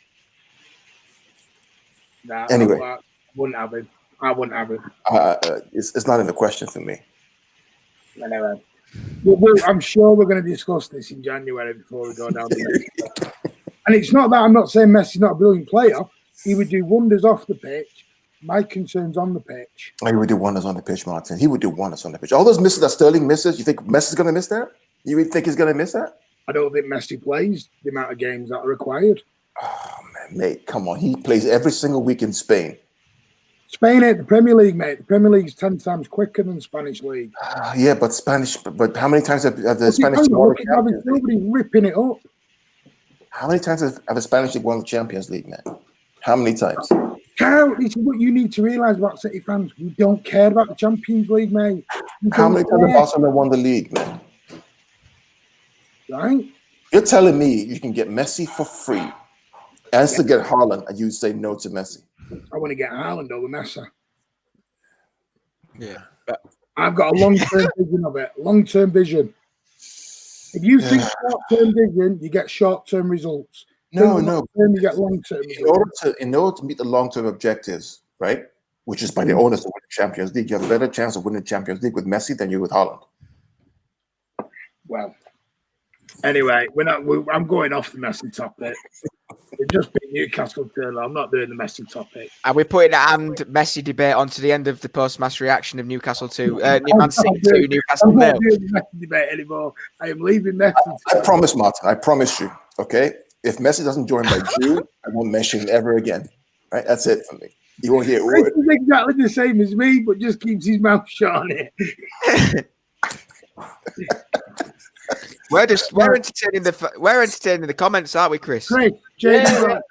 Nah, anyway, I wouldn't have him. It's not in the question for me. Anyway, I'm sure we're going to discuss this in January before we go down the Messi. And it's not that I'm not saying Messi's not a brilliant player. He would do wonders off the pitch. My concern's on the pitch. He would do wonders on the pitch, Martin. He would do wonders on the pitch. All those misses that Sterling misses, you think Messi's going to miss that? You would think he's going to miss that? I don't think Messi plays the amount of games that are required. Oh, man, mate, come on. He plays every single week in Spain. Spain ain't the Premier League, mate. The Premier League's 10 times quicker than the Spanish League. Yeah, but how many times have the Spanish League won the Champions League? Nobody's ripping it up. How many times have the Spanish League won the Champions League, man? How many times? KARL, this is what you need to realise about City fans. We don't care about the Champions League, mate. How many times have Barcelona won the league, man? Right? You're telling me you can get Messi for free and still get Haaland, and you say no to Messi? I want to get Haaland over Messi. Yeah. I've got a long-term vision of it. Long-term vision. If you think short-term vision, you get short-term results. No. You get long-term results. In order to meet the long-term objectives, right, which is by the owners to win the Champions League, you have a better chance of winning the Champions League with Messi than you with Haaland. Well, anyway, I'm going off the Messi topic. It just been Newcastle turn. I'm not doing the Messi topic. Are we putting a and Messi debate onto the end of the post-match reaction of Newcastle to Man City to Newcastle? I'm not doing the Messi debate anymore. I am leaving Messi. I promise, Martin. I promise you. Okay, if Messi doesn't join by June, I won't mention him ever again. Right? That's it for me. You won't hear a word. He's exactly the same as me, but just keeps his mouth shut on it. We're entertaining the comments, aren't we, Chris? Chris, Jaden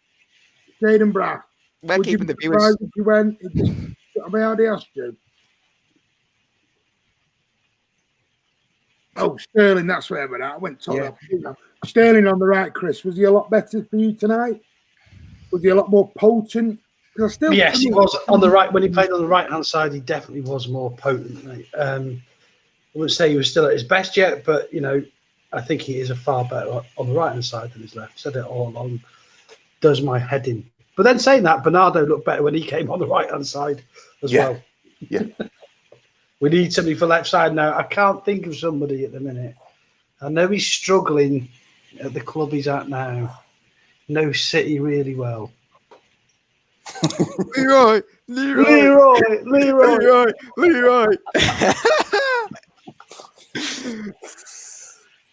Braff. We're keeping the viewers. If you went, have I already asked you? Oh, Sterling, that's where we're at. I went top. Yeah. Sterling on the right, Chris. Was he a lot better for you tonight? Was he a lot more potent? Yes, he was on the right. When he played on the right-hand side, he definitely was more potent, mate. I wouldn't say he was still at his best yet, but, I think he is a far better on the right-hand side than his left. Said it all along. Does my head in. But then saying that, Bernardo looked better when he came on the right-hand side as well. Yeah. We need somebody for left side now. I can't think of somebody at the minute. I know he's struggling at the club he's at now. Knows City really well. Leroy.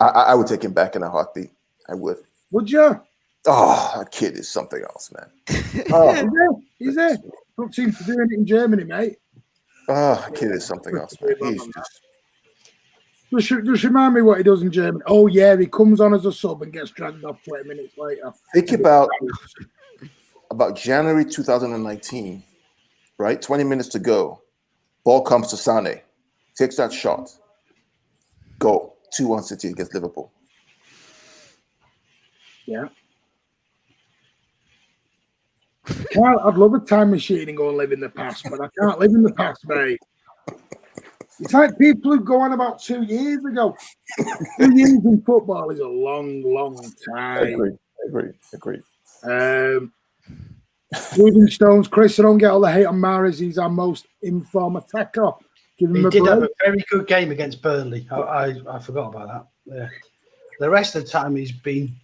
I would take him back in a heartbeat. I would. Would you? Oh, that kid is something else, man. He's there. Don't seem to do anything in Germany, mate. Oh, that kid is something else, man. He's just remind me what he does in Germany. Oh, yeah, he comes on as a sub and gets dragged off 20 minutes later. Think about January 2019, right? 20 minutes to go. Ball comes to Sane. Takes that shot. Goal. 2-1 City against Liverpool. Yeah. I'd love a time machine and go and live in the past, but I can't live in the past, mate. It's like people who go on about 2 years ago. 2 years in football is a long, long time. Agreed. Moving Stones, Chris, I don't get all the hate on Mahrez. He's our most informed attacker. Give him He a did have break. a very good game against Burnley. I forgot about that. Yeah. The rest of the time he's been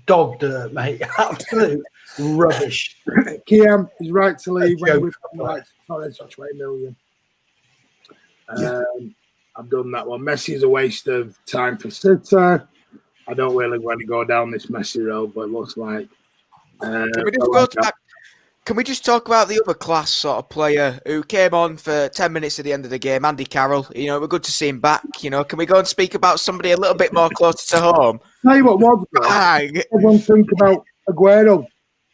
dog dirt, mate. Absolute rubbish. Kiam is right to leave A when we've joke. come back to 20 million. I've done that one. Messi is a waste of time for City. I don't really want to go down this Messi road, but it looks like. Can we just talk about the other class sort of player who came on for 10 minutes at the end of the game, Andy Carroll? You know, we're good to see him back. You know, can we go and speak about somebody a little bit more closer to home? Tell you what was everyone think about Aguero,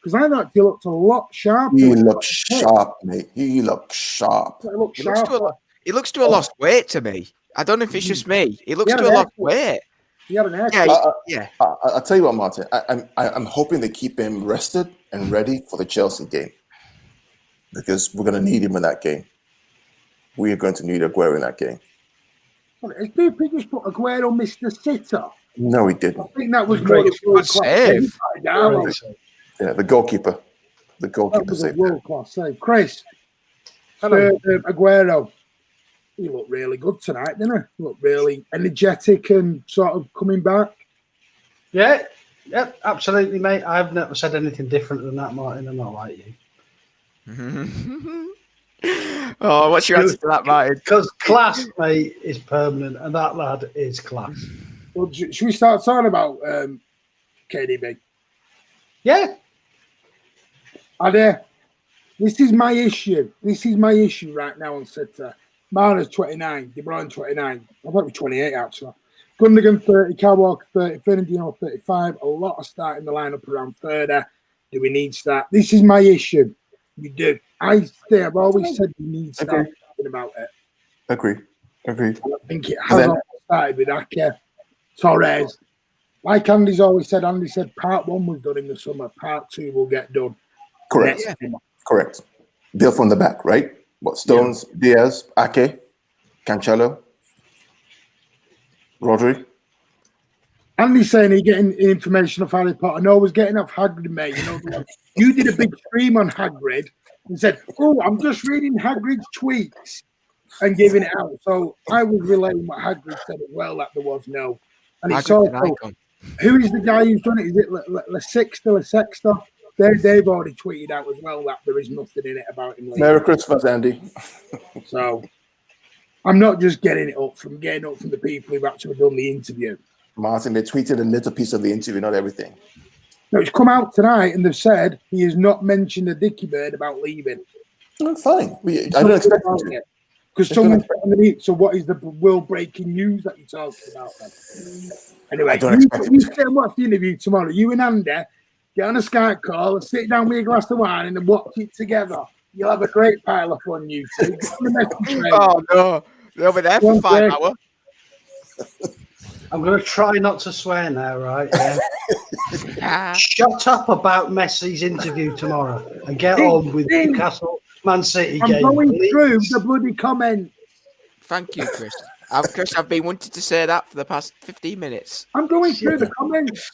because I thought he looked a lot sharper. He looked sharp, mate. He looked sharp. He looks to have lost weight to me. I don't know if it's just me. He looks to have lost weight. He had an haircut. I'll tell you what, Martin. I'm hoping they keep him rested and ready for the Chelsea game, because we're going to need him in that game. We are going to need Aguero in that game. Has people just put Aguero Mr. Sitter? No, he didn't. I think that was good save. Yeah, the goalkeeper. The goalkeeper saved. World class save. Chris, Aguero. He looked really good tonight, didn't he? He looked really energetic and sort of coming back. Yeah, absolutely, mate. I've never said anything different than that, Martin. I'm not like you. Oh, what's your answer to that, Martin? Because class, mate, is permanent, and that lad is class. Well, should we start talking about KDB? Yeah. This is my issue. This is my issue right now on City. Marner's 29, De Bruyne 29. I thought it was 28 actually. Gundogan 30, Kyle Walker 30, Fernandinho 35. A lot of starting the lineup around 30. Do we need start? This is my issue. We do. I've always said we need to start talking about it. Agreed. I think it has started with Ake, Torres. Like Andy's always said, Andy said part 1 was done in the summer, part 2 will get done. Correct. Correct. Build from the back, right? What, Stones, Diaz, Ake, Cancelo, Rodri. Andy's saying he's getting information off Harry Potter. No, I was getting off Hagrid, mate. You know, you did a big stream on Hagrid and said, "Oh, I'm just reading Hagrid's tweets and giving it out." So I was relaying what Hagrid said as well, that there was no. And it's also, who is the guy who's done it? Is it La Sexta? They've already tweeted out as well that there is nothing in it about him. Merry Christmas, Andy. So I'm not just getting it up from the people who've actually done the interview. Martin, they tweeted a little piece of the interview, not everything. No, it's come out tonight and they've said he has not mentioned a dicky bird about leaving. Oh, fine. I don't expect him to. Because someone's put underneath, so what is the world breaking news that you're talking about then? Anyway, you sit and watch the interview tomorrow. You and Andy get on a Skype call and sit down with a glass of wine and then watch it together. You'll have a great pile of fun, you two. Oh, no. They'll be there for 5 hours. I'm going to try not to swear now, right? Yeah. Shut up about Messi's interview tomorrow and get on with Newcastle Man City game. I'm going through the bloody comments. Thank you, Chris. Chris, I've been wanting to say that for the past 15 minutes. I'm going through the comments.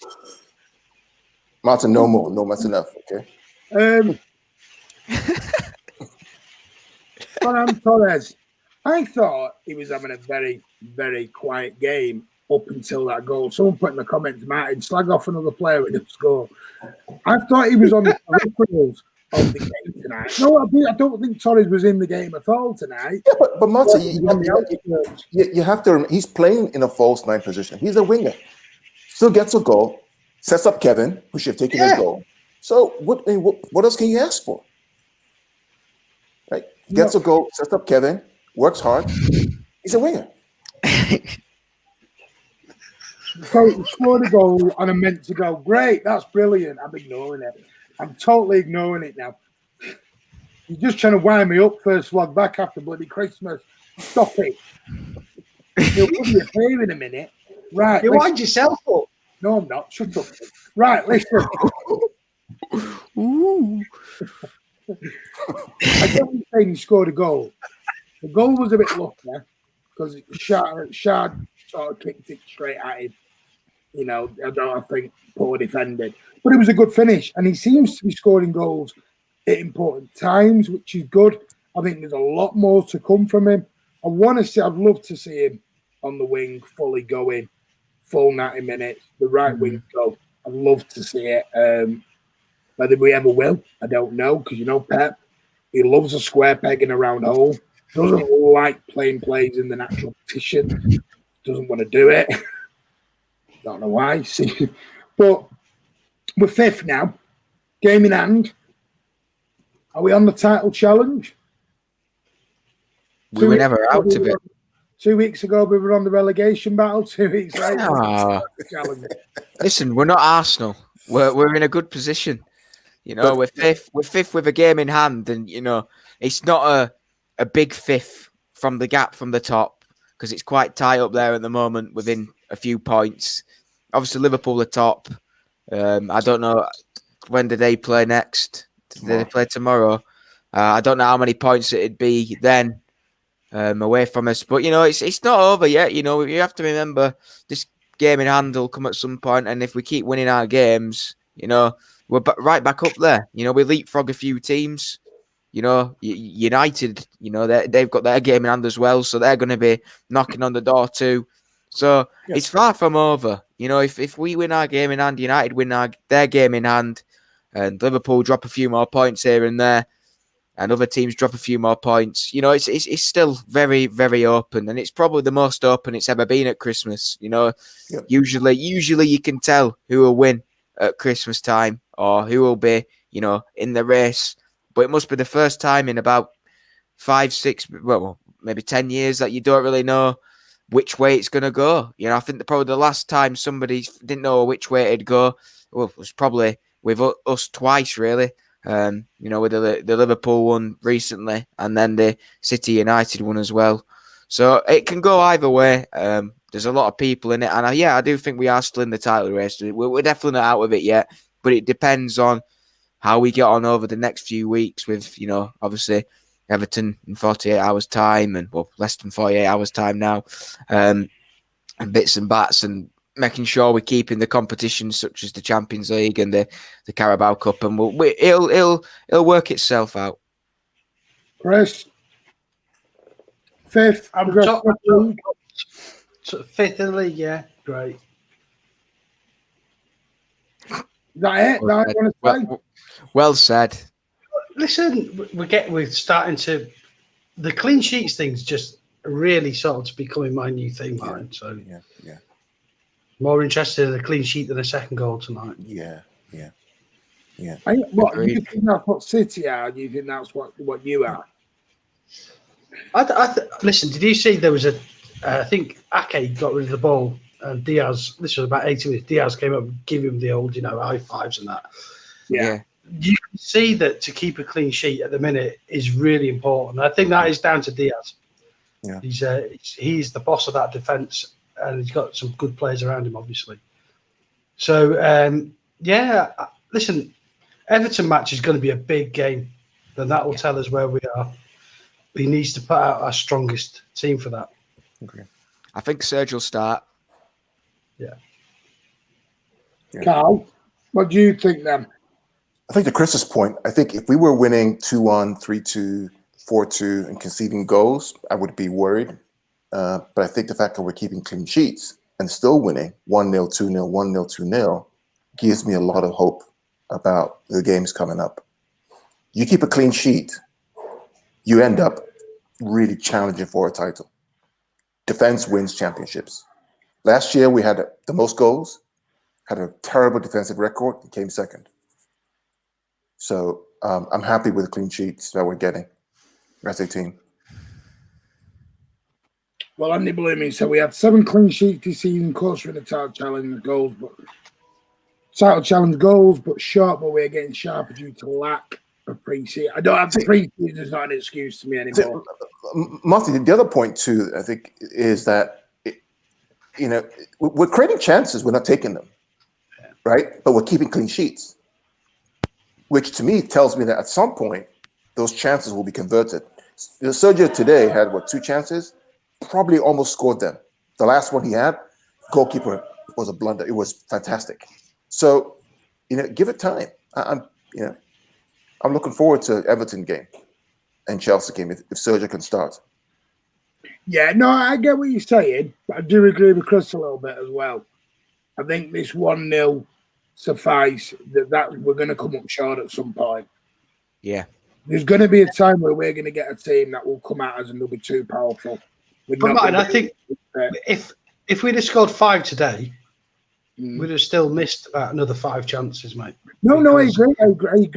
Martin, no more. No, that's enough, okay? Torres. I thought he was having a very, very quiet game up until that goal. Someone put in the comments, Martin, slag off another player with a score. I thought he was on the peripherals of the game tonight. No, I don't think Torres was in the game at all tonight. Yeah, but Martin, you have to remember, he's playing in a false 9 position. He's a winger. Still gets a goal, sets up Kevin, who should have taken his goal. So what else can you ask for? Right? Gets a goal, sets up Kevin, works hard. He's a winger. So he scored a goal and I meant to go, great, that's brilliant. I'm ignoring it. I'm totally ignoring it now. You're just trying to wind me up first vlog back after bloody Christmas. Stop it. You'll put me a pair in a minute. Right. You wind yourself up. No, I'm not. Shut up. Right, listen. Ooh. I don't think he scored a goal. The goal was a bit lucky because Shard sort of kicked it straight at him. I think poor defended. But it was a good finish, and he seems to be scoring goals at important times, which is good. I think there's a lot more to come from him. I'd love to see him on the wing, fully going, full 90 minutes, the right wing go. I'd love to see it. Whether we ever will, I don't know, because Pep, he loves a square peg in a round hole. Doesn't like playing plays in the natural position. Doesn't want to do it. Don't know why. But we're fifth now. Game in hand. Are we on the title challenge? We were never out of it. 2 weeks ago, we were on the relegation battle. 2 weeks later, challenge. Listen, we're not Arsenal. We're in a good position. We're fifth. We're fifth with a game in hand, and it's not a big fifth from the gap from the top because it's quite tight up there at the moment, within a few points. Obviously, Liverpool are top. I don't know when do they play next. Do they play tomorrow? I don't know how many points it'd be then away from us, but it's not over yet. You have to remember this game in hand will come at some point, and if we keep winning our games, we're right back up there. We leapfrog a few teams. United, they've got their game in hand as well, so they're going to be knocking on the door too. So It's far from over. If we win our game in hand, United win their game in hand, and Liverpool drop a few more points here and there, and other teams drop a few more points, it's still very, very open, and it's probably the most open it's ever been at Christmas. Usually you can tell who will win at Christmas time or who will be, in the race. But it must be the first time in about 5, 6, well, maybe 10 years that you don't really know which way it's going to go. I think probably the last time somebody didn't know which way it'd go was probably with us twice, really. With the Liverpool one recently, and then the City United one as well. So it can go either way. There's a lot of people in it, and I do think we are still in the title race. We're definitely not out of it yet, but it depends on how we get on over the next few weeks with, obviously Everton in 48 hours time, and less than 48 hours time now, and bits and bats, and making sure we're keeping the competitions such as the Champions League and the Carabao Cup, and it'll work itself out. Chris, fifth. I'm top, fifth in the league. Yeah, great. Is that it? Well said. Listen, we're starting to the clean sheets thing's just really sort of becoming my new thing, mine. So yeah. More interested in a clean sheet than a second goal tonight. Yeah. Do you think that's what City are? Do you think that's what you are? Listen, did you see there was I think Ake got rid of the ball, and Diaz, this was about 80 minutes, Diaz came up and gave him the old, high fives and that. Yeah. You can see that to keep a clean sheet at the minute is really important. I think that is down to Diaz. Yeah. He's the boss of that defence, and he's got some good players around him, obviously. So, listen, Everton match is going to be a big game. Then that will tell us where we are. He needs to put out our strongest team for that. Okay. I think Serge will start. Yeah. KARL, what do you think then? I think to Chris's point, I think if we were winning 2-1, 3-2, 4-2, and conceding goals, I would be worried. But I think the fact that we're keeping clean sheets and still winning 1-0, 2-0, 1-0, 2-0 gives me a lot of hope about the games coming up. You keep a clean sheet, you end up really challenging for a title. Defense wins championships. Last year, we had the most goals, had a terrible defensive record, and came second. So I'm happy with the clean sheets that we're getting as a team. Well, Andy Blooming said we had 7 clean sheets this season, close for the title challenge goals, but short, but we're getting sharper due to lack of pre-season. I don't have the pre-season is not an excuse to me anymore. Mufti, the other point too, I think, is that we're creating chances, we're not taking them, right? But we're keeping clean sheets, which to me tells me that at some point those chances will be converted. Sergio today had 2 chances, probably almost scored them. The last one he had, goalkeeper was a blunder. It was fantastic. So, give it time. I'm looking forward to Everton game and Chelsea game if Sergio can start. Yeah, no, I get what you're saying, but I do agree with Chris a little bit as well. I think this 1-0 suffice that we're going to come up short at some point. Yeah. There's going to be a time where we're going to get a team that will come out as and they'll be too powerful. But Martin, I think if we'd have scored 5 today, we'd have still missed about another 5 chances, mate. No, I agree. I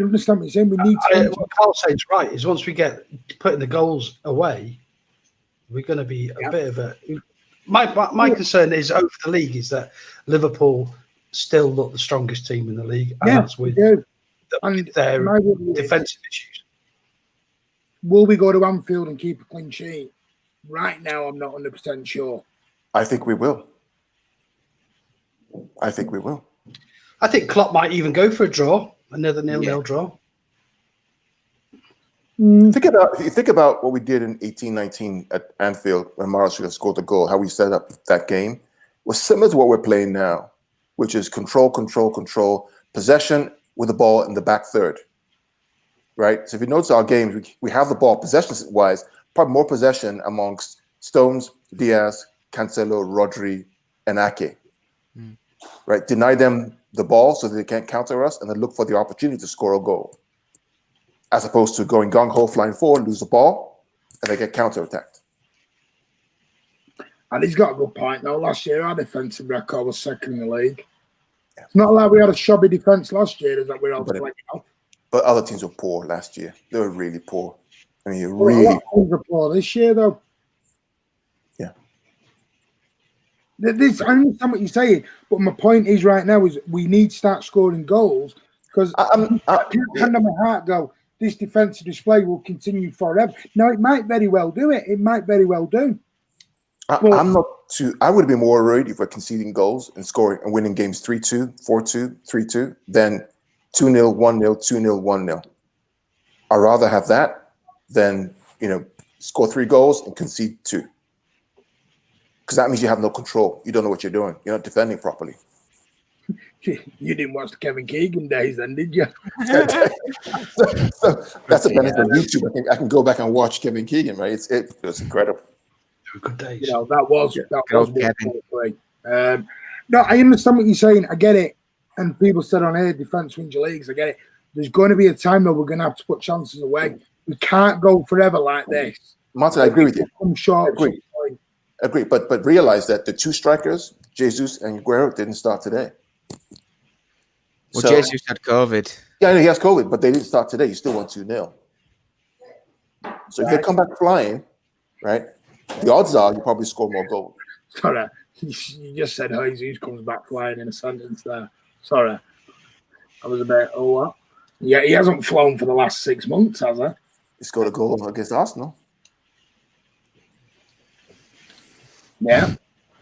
understand what you're saying. We need to. What Carl says right is once we get putting the goals away, we're going to be a bit of a. My concern is over the league is that Liverpool still look the strongest team in the league, and that's with their defensive issues. Will we go to Anfield and keep a clean sheet? Right now, I'm not 100% sure. I think we will. I think Klopp might even go for a draw, another 0-0 draw. If you think about what we did in 18-19 at Anfield when Martial scored the goal, how we set up that game was similar to what we're playing now, which is control, possession with the ball in the back third. Right? So if you notice our games, we have the ball possession-wise, probably more possession amongst Stones, Diaz, Cancelo, Rodri, and Ake. Right? Deny them the ball so that they can't counter us and then look for the opportunity to score a goal. As opposed to going gung-ho, flying forward, lose the ball, and they get counter-attacked. And he's got a good point, though. Last year, our defensive record was second in the league. Yeah. It's not like we had a shabby defence last year, is that we're all playing off. But other teams were poor last year. They were really poor. I mean, a lot of teams are poor this year, though. Yeah. I understand what you're saying, but my point is right now is we need to start scoring goals because I can't hand on my heart go, this defensive display will continue forever. Now, it might very well do it. It might very well do. I'm not too. I would be more worried if we're conceding goals and scoring and winning games 3-2, 4-2, 3-2 than 2-0, 1-0, 2-0, 1-0. I'd rather have that than score 3 goals and concede 2. Because that means you have no control. You don't know what you're doing. You're not defending properly. You didn't watch the Kevin Keegan days then, did you? so that's the benefit of YouTube. I can go back and watch Kevin Keegan, right? It was incredible. Good days. That was Kevin. No, I understand what you're saying. I get it. And people said on air, defense wins your leagues. I get it. There's going to be a time where we're going to have to put chances away. We can't go forever like this. Martin, I agree with you. Come short. Agree. But realize that the 2 strikers, Jesus and Aguero, didn't start today. Well, Jesus had COVID. Yeah, I know he has COVID, but they didn't start today. You still won 2-0. So if they come back flying, right, the odds are you probably score more goals. Sorry, you just said Jesus comes back flying in a sentence there. Sorry. I was a bit, what? Yeah, he hasn't flown for the last 6 months, has he? He scored a goal against Arsenal. Yeah.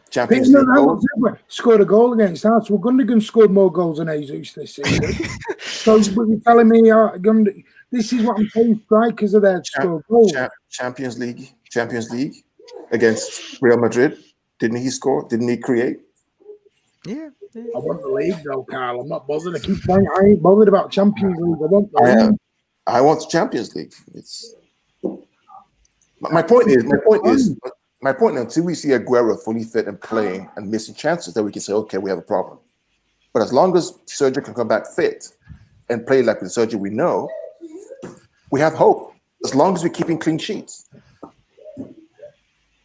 Champions League goal. Scored a goal against Arsenal. Gundogan scored more goals than Jesus this season. So you're telling me this is what I'm saying, strikers are there to score goals. Champions League against Real Madrid. Didn't he score? Didn't he create? Yeah. I want the league though, Carl. I'm not bothered. I keep saying I ain't bothered about Champions League. I want the league. I want the Champions League. My point is until we see Aguero fully fit and playing and missing chances, that we can say, okay, we have a problem. But as long as Sergio can come back fit and play like the Sergio we know, we have hope. As long as we're keeping clean sheets.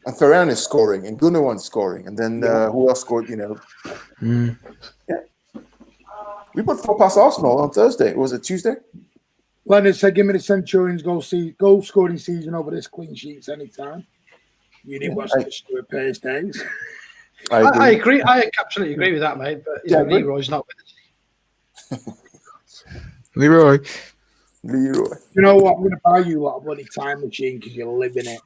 And Ferran is scoring, and Gundogan's scoring, and then who else scored? Yeah. We put 4 past Arsenal on Thursday. Was it Tuesday? Leonard said, "Give me the Centurions goal scoring season over this clean sheets anytime." You didn't watch the Stuart Pearce days. I agree. I absolutely agree with that, mate. But Leroy's not with us. Leroy. You know what? I'm going to buy you a bloody time machine because you live in it.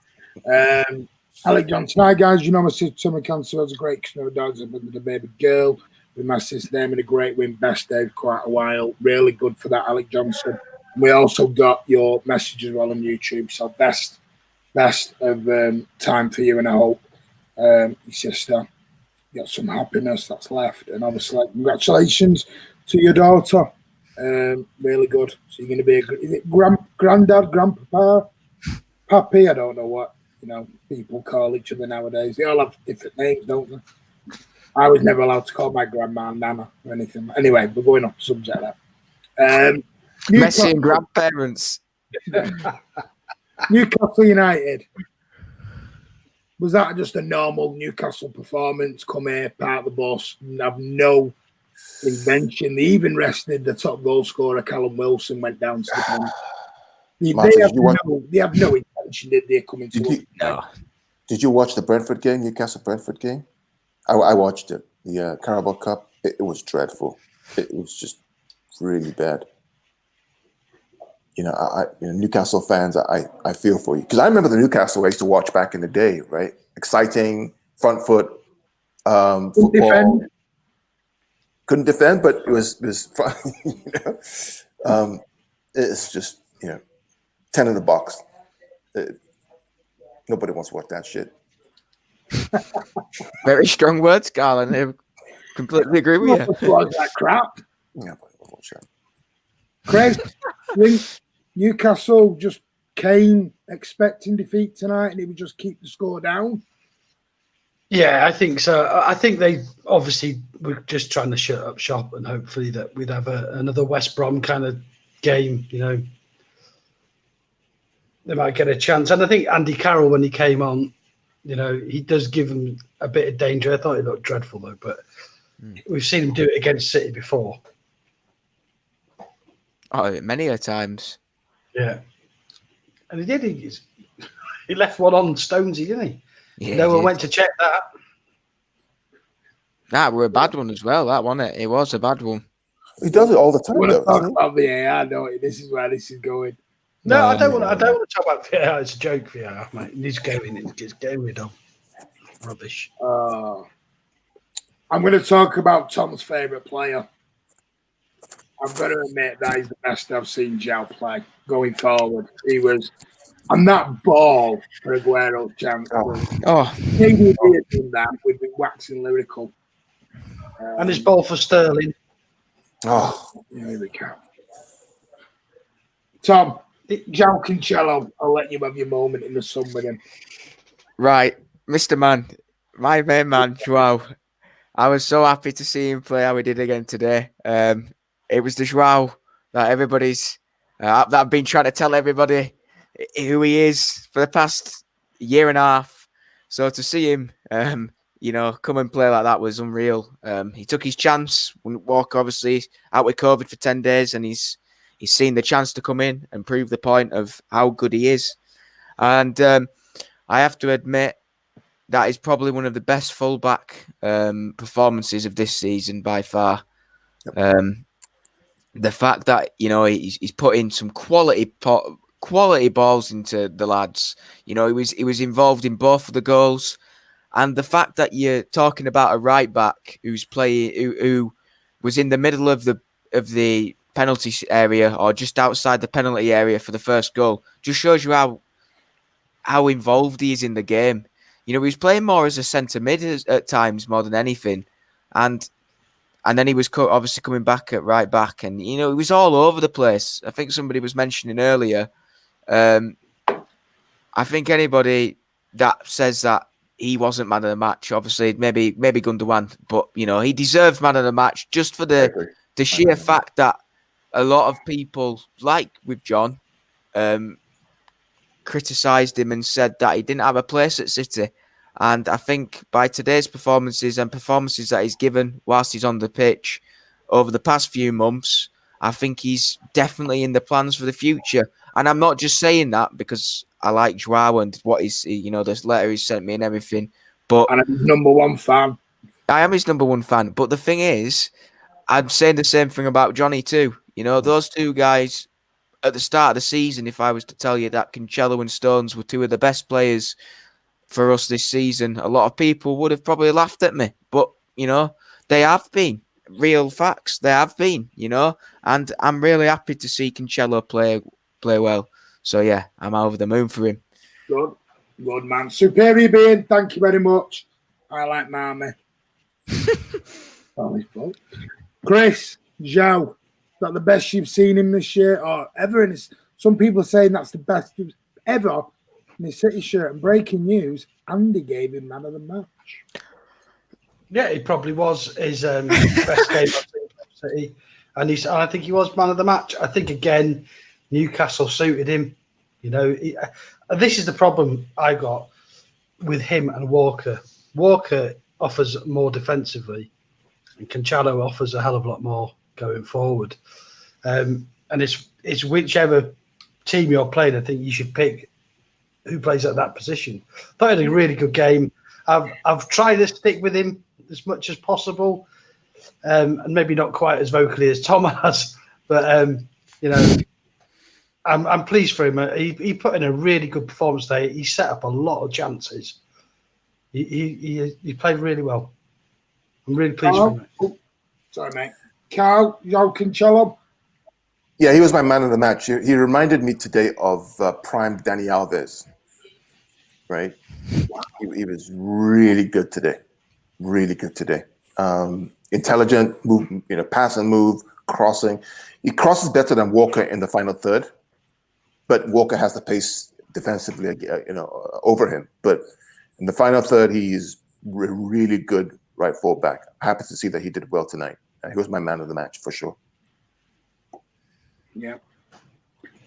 Alec Johnson, hi guys. You know my sister Mcfc has a great Christmas dogs with the baby girl. With my sister naming a great win, best day of quite a while. Really good for that, Alec Johnson. We also got your message as well on YouTube. So best of time for you, and I hope your sister got some happiness that's left. And obviously, congratulations to your daughter. Really good. So you're going to be is it granddad, grandpapa, pappy? I don't know what people call each other nowadays. They all have different names, don't they? I was never allowed to call my grandma Nana or anything. Anyway, we're going off the subject there. Messi and grandparents. Newcastle United. Was that just a normal Newcastle performance? Come here, part of the bus, and have no invention. They even rested the top goal scorer, Callum Wilson, went down to the bench. They have no intention, did they, coming to No. Did you watch the Brentford game, Newcastle-Brentford game? I watched it. The Carabao Cup. It was dreadful. It was just really bad. Newcastle fans, I feel for you. Because I remember the Newcastle I used to watch back in the day, right? Exciting, front foot, football. Couldn't defend, but it was fun. It's just, 10 in the box. Nobody wants to watch that shit. Very strong words, Carl, and I completely agree with you. Watch that crap. Yeah, Craig, Newcastle just came expecting defeat tonight, and it would just keep the score down. Yeah, I think so. I think they obviously were just trying to shut up shop, and hopefully that we'd have another West Brom kind of game. They might get a chance. And I think Andy Carroll, when he came on, he does give them a bit of danger. I thought he looked dreadful though, but we've seen him do it against City before. Oh, many a times. Yeah, and he did. He left one on Stonesy, didn't he? Yeah, no one went to check that. That were a bad one as well. That wasn't it. It was a bad one. He does it all the time. I want to talk about VAR, don't you? This is where this is going. No, I don't want to talk about VAR. It's a joke, VAR, mate. He's going rid of rubbish. I'm going to talk about Tom's favourite player. I've got to admit that he's the best I've seen Zhao play going forward. He was, and that ball for Aguero's chance. Maybe he had done that. We've been waxing lyrical. And his ball for Sterling. Here we go. Tom, Zhao Cancelo, I'll let you have your moment in the sun with him. Right, Mr. Man, my main man, Joao. I was so happy to see him play how he did again today. It was the Joao that everybody's that I've been trying to tell everybody who he is for the past year and a half. So to see him, come and play like that was unreal. He took his chance. Walker obviously out with COVID for 10 days, and he's seen the chance to come in and prove the point of how good he is. And I have to admit that is probably one of the best fullback performances of this season by far. Yep. The fact that he's put in some quality balls into the lads. He was involved in both of the goals, and the fact that you're talking about a right back who's playing who was in the middle of the penalty area or just outside the penalty area for the first goal just shows you how involved he is in the game. He was playing more as a centre mid at times more than anything, and then he was obviously coming back at right back, and he was all over the place. I think somebody was mentioning earlier. I think anybody that says that he wasn't man of the match, obviously maybe Gundogan, but he deserved man of the match just for the sheer fact that a lot of people, like with John, criticised him and said that he didn't have a place at City. And I think by today's performances that he's given whilst he's on the pitch over the past few months, I think he's definitely in the plans for the future. And I'm not just saying that because I like Joao and what he's, this letter he sent me and everything. But and I'm his number one fan. I am his number one fan. But the thing is, I'm saying the same thing about Johnny too. Those two guys at the start of the season, if I was to tell you that Cancelo and Stones were two of the best players for us this season, a lot of people would have probably laughed at me. But, they have been. Real facts. They have been, and I'm really happy to see Cancelo play well. So, yeah, I'm over the moon for him. Good man. Superior being, thank you very much. I like Marmy. Chris, Zhao, is that the best you've seen him this year or ever? And some people are saying that's the best ever in his City shirt. And breaking news, Andy gave him man of the match. Yeah, it probably was his best game I've seen for City. And I think he was man of the match. I think, again, Newcastle suited him. You know, this is the problem I got with him and Walker. Walker offers more defensively, and Cancelo offers a hell of a lot more going forward. And it's whichever team you're playing, I think you should pick who plays at that position. I thought he had a really good game. I've tried to stick with him as much as possible, and maybe not quite as vocally as Tom has, but you know, I'm pleased for him. He put in a really good performance today. He set up a lot of chances. He played really well. I'm really pleased with him. Sorry, mate. KARL, Cancelo. Yeah, he was my man of the match. He reminded me today of prime Dani Alves, right? He was really good today. Really good today. Intelligent, move, pass and move, crossing. He crosses better than Walker in the final third, but Walker has the pace defensively, over him. But in the final third, he's really good right fullback. Happy to see that he did well tonight. He was my man of the match for sure. Yeah.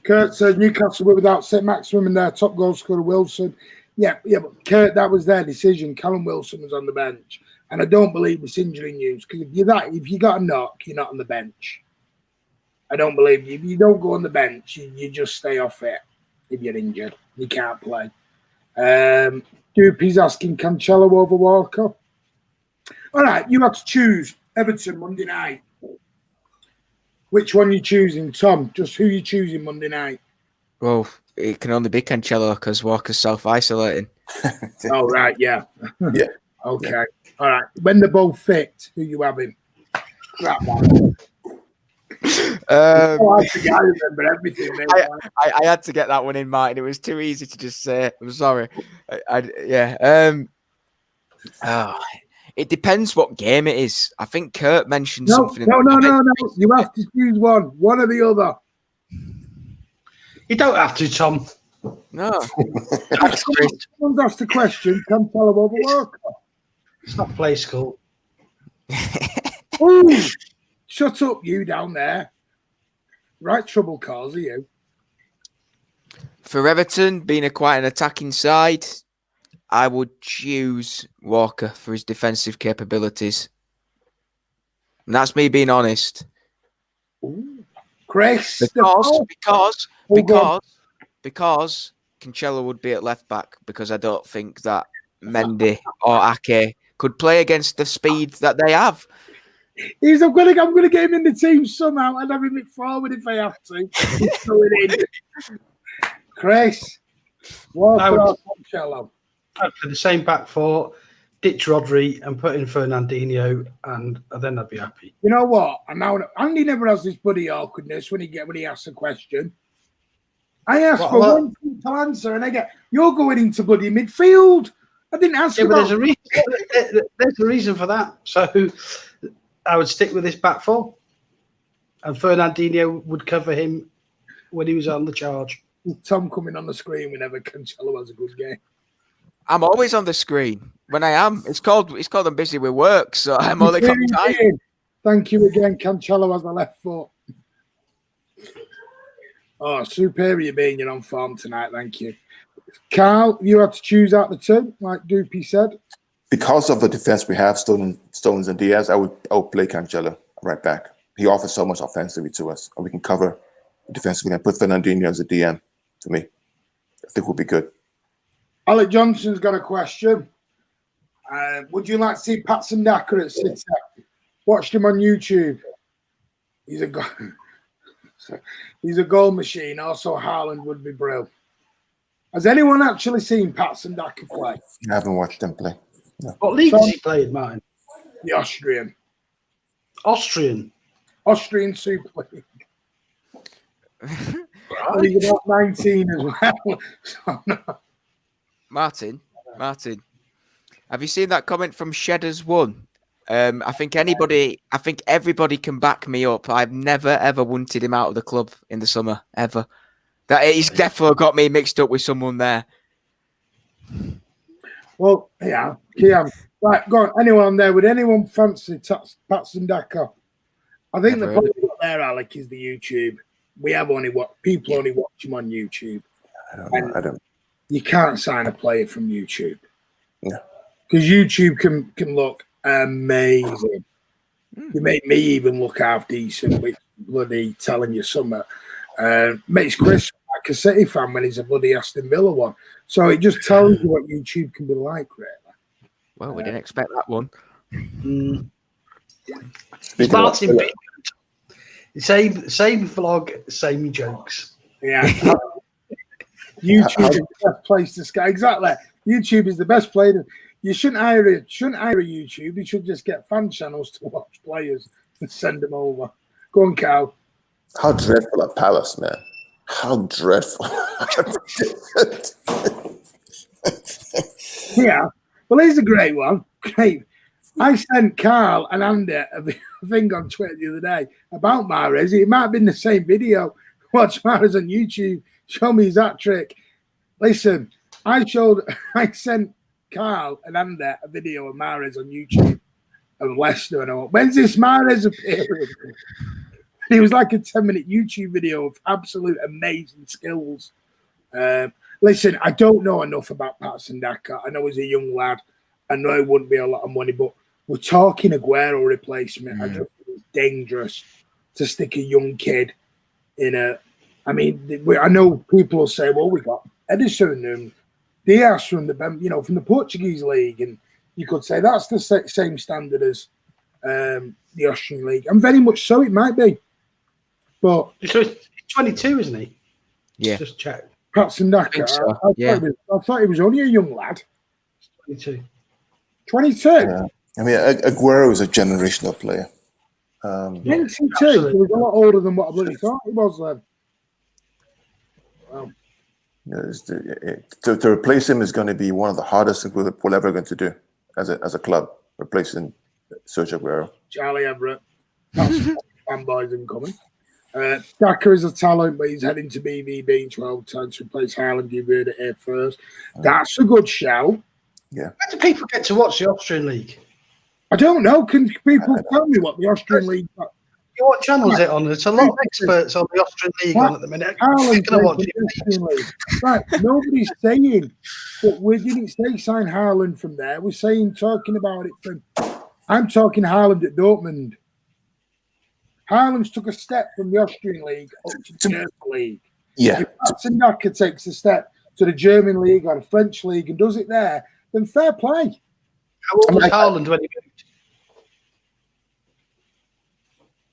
Kurt says Newcastle were without St. Maximum and their top goal scorer Wilson. Yeah, but Kurt, that was their decision. Callum Wilson was on the bench. And I don't believe it's injury news, because if you got a knock, you're not on the bench. I don't believe you. If you don't go on the bench, you just stay off it if you're injured. You can't play. Doopy's asking Cancelo over Walker. All right, you have to choose Everton Monday night. Which one are you choosing, Tom? Just who you choosing Monday night? Well, it can only be Cancelo because Walker's self-isolating. Oh, right, yeah. Yeah. Okay. Yeah. All right. When they're both fit, who you having? Crap, man. I remember everything. I had to get that one in mind. It was too easy to just say. I'm sorry. It depends what game it is. I think Kurt mentioned something. No. You have to choose one or the other. You don't have to, Tom. No. Someone's asked the question, Cancelo over Walker. It's not play school. Ooh, shut up, you down there. Right trouble cause, are you? For Everton, being quite an attacking side, I would choose Walker for his defensive capabilities. And that's me being honest. Ooh. Chris. Because Cancelo would be at left back, because I don't think that Mendy or Ake could play against the speed that they have. I'm gonna get him in the team somehow and have him at forward if I have to. He's going in. Chris, Walker or Cancelo? I'd play the same back four, ditch Rodri and put in Fernandinho, and then I'd be happy. You know what? Andy never has this bloody awkwardness when he asks a question. I asked for one simple answer, and I get you're going into bloody midfield. I didn't ask you. But there's a reason. There's a reason for that. So I would stick with this back four, and Fernandinho would cover him when he was on the charge. Tom coming on the screen whenever Cancelo has a good game. I'm always on the screen when I am. It's called I'm busy with work, so I'm only got time. Thank you again. Cancelo has the left foot. Oh, superior being you're on form tonight. Thank you. KARL, you have to choose out the two, like Doopy said. Because of the defense we have, Stones and Diaz, I would play Cancelo right back. He offers so much offensively to us, and we can cover defensively and put Fernandinho as a DM. To me, I think we'll be good. Alec Johnson's got a question. Would you like to see Patson Daka at City? Watched him on YouTube. He's a goal machine. Also, Haaland would be brilliant. Has anyone actually seen Patson Daka play? I haven't watched him play. No. What league has he played, Martin? The Austrian. Austrian Super League. Right. He's about 19 as well. So, no. Martin, have you seen that comment from Shedders1? I think everybody can back me up. I've never ever wanted him out of the club in the summer ever. That he's definitely got me mixed up with someone there. Well, yeah, right, go on. Anyone there? Would anyone fancy Patson Daka? I think the problem there, Alec, is the YouTube. We have only people only watch him on YouTube. I don't. You can't sign a player from YouTube. Yeah, because YouTube can look amazing. You made me even look half decent, which bloody telling you something. Makes Chris like a City fan when he's a bloody Aston Villa one. So it just tells you what YouTube can be like, really. Well, we didn't expect that one. Martin Pickford. Same vlog, same jokes. Yeah. YouTube is the best place to sky. Exactly. YouTube is the best place. You shouldn't hire a YouTube. You should just get fan channels to watch players and send them over. Go on, Carl. How dreadful at Palace, man. How dreadful. Yeah. Well, here's a great one. Great. I sent KARL and Andy a thing on Twitter the other day about Mahrez. It might have been the same video. Watch Mahrez on YouTube. Show me his hat trick. Listen, I sent KARL and Andy a video of Mahrez on YouTube of Leicester. And all. When's this Mahrez appearing? It was like a 10-minute YouTube video of absolute amazing skills. Listen, I don't know enough about Patson Daka. I know he's a young lad. I know it wouldn't be a lot of money, but we're talking Aguero replacement. I just think it's dangerous to stick a young kid in a. I mean, I know people will say, "Well, we got Edison and Diaz from from the Portuguese league," and you could say that's the same standard as the Austrian league, and very much so it might be. But he's 22, isn't he? Yeah. Just check. Patson Daka. I thought he was only a young lad. 22. 22. Yeah. I mean, Aguero is a generational player. 22. He was a lot older than what I bloody thought he was then. Wow. To replace him is going to be one of the hardest things we're ever going to do as a club, replacing Sergio Aguero. Charlie Everett. That's fanboys incoming. Daka is a talent, but he's heading to BVB in 12 times to replace Haaland. You heard it here first. That's a good shout. Yeah. Where do people get to watch the Austrian league? I don't know. Can people tell me what the Austrian league? What channel is it on? There's a lot of experts on the Austrian league on at the minute. Right, nobody's saying, but we didn't say sign Haaland from there. We're saying talking about it from. I'm talking Haaland at Dortmund. Haaland's took a step from the Austrian league up to the German league. Yeah. If Patson Daka takes a step to the German league or the French league and does it there, then fair play. How old was Haaland when he moved?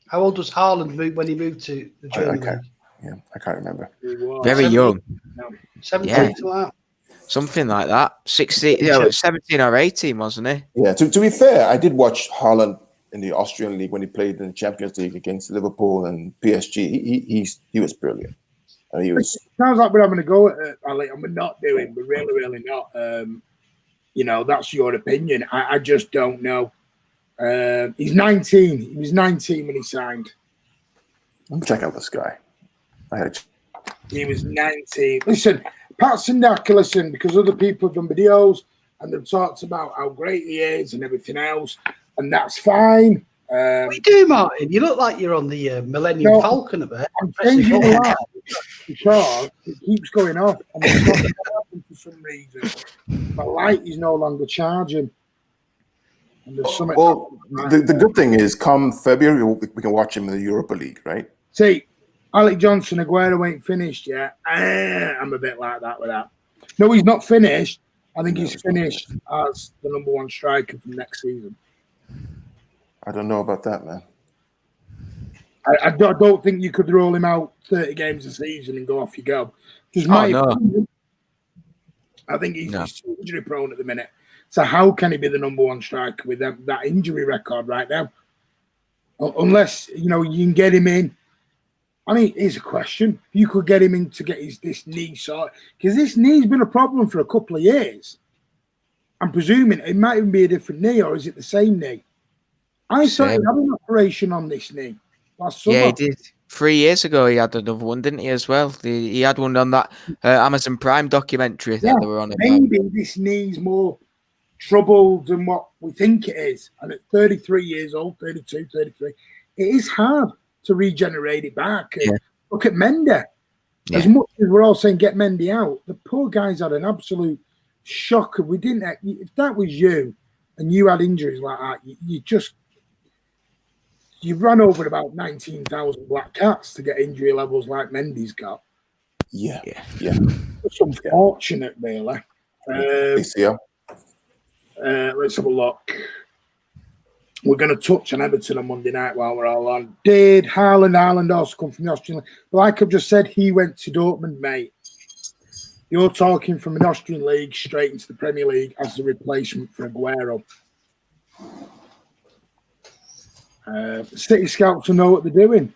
How old was Haaland when he moved to the German league? Yeah, I can't remember. Very young. 17, something like that. 16, 17 or 18, wasn't he? Yeah. To be fair, I did watch Haaland in the Austrian league when he played in the Champions League against Liverpool and PSG. He was brilliant. I mean, sounds like we're having a go at it, Ali, and we're not doing. We're really not. That's your opinion. I just don't know. He's 19. He was 19 when he signed. Let me check out this guy. He was 19. Listen, Patson Daka, because other people have done videos and they've talked about how great he is and everything else, and that's fine. What you do, Martin? You look like you're on the Millennium Falcon a bit. I'm changing the light because it keeps going off and it's not happening for some reason. My light is no longer charging. Well, the good thing is, come February, we can watch him in the Europa League, right? See, Alec Johnson, Aguero ain't finished yet. I'm a bit like that with that. No, he's not finished. I think he's finished as the number one striker from next season. I don't know about that, man. I don't think you could roll him out 30 games a season and go off you go. I think he's too injury prone at the minute. So how can he be the number one striker with that injury record right now? Unless, you can get him in. I mean, here's a question. If you could get him in to get this knee sorted, because this knee's been a problem for a couple of years. I'm presuming it might even be a different knee, or is it the same knee? I started Same. having an operation on this knee last summer. Yeah, he did. 3 years ago, he had another one, didn't he, as well? He had one on that Amazon Prime documentary that they were on about. Maybe this knee's more troubled than what we think it is. And at 33 years old, 32, 33, it is hard to regenerate it back. And look at Mendy. As much as we're all saying get Mendy out, the poor guy's had an absolute shock. We didn't. If that was you and you had injuries like that, you run over about 19,000 black cats to get injury levels like Mendy's got. Yeah. It's unfortunate, really. Let's have a look. We're going to touch on Everton on Monday night while we're all on. Did Haaland also come from the Austrian League? Like I've just said, he went to Dortmund, mate. You're talking from an Austrian League straight into the Premier League as the replacement for Aguero. City scouts will know what they're doing.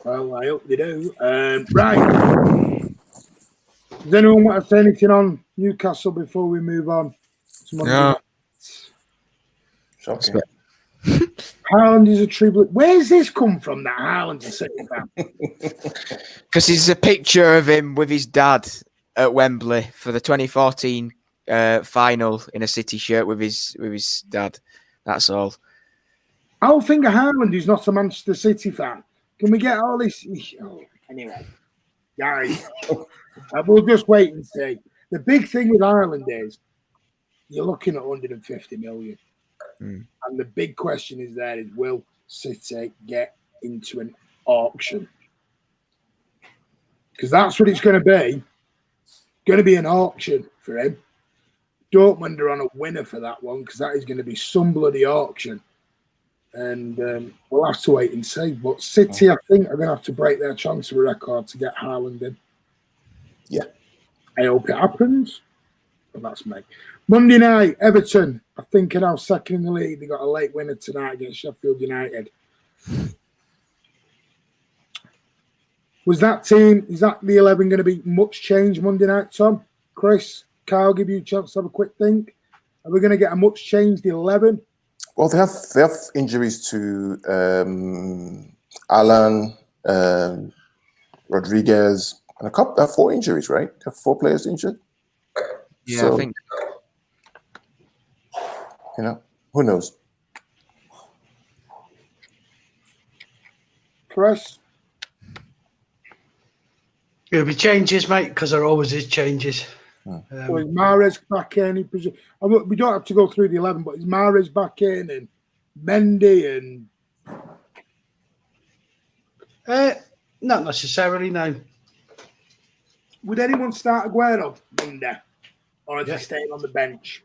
Well, I hope they do. Right. Does anyone want to say anything on Newcastle before we move on to Monday night? Shocking. Haaland is a tribute. Where's this come from, that Haaland's a City fan? Because there's a picture of him with his dad at Wembley for the 2014 final in a City shirt with his dad. That's all. I'll think of Haaland who's not a Manchester City fan. Can we get all this? Oh, anyway, guys, we'll just wait and see. The big thing with Ireland is you're looking at 150 million. And the big question is will City get into an auction? Because that's what it's going to be. Going to be an auction for him. Dortmund are on a winner for that one because that is going to be some bloody auction. And we'll have to wait and see. But City, I think, are going to have to break their transfer record to get Haaland in. Yeah. I hope it happens. But that's me. Monday night, Everton, I think, are now second in the league. They got a late winner tonight against Sheffield United. Was that team, is that the 11 going to be much change Monday night, Tom? Chris, KARL, give you a chance to have a quick think. Are we going to get a much changed 11? Well, they have injuries to Alan, Rodriguez, and a couple. 4 injuries, right? They have 4 players injured. Yeah, So, I think. Who knows? Chris? It'll be changes, mate, because there always is changes. So is Mahrez back in? We don't have to go through the 11, but is Mahrez back in and Mendy and... Not necessarily, no. Would anyone start Aguero Monday? Or is he staying on the bench?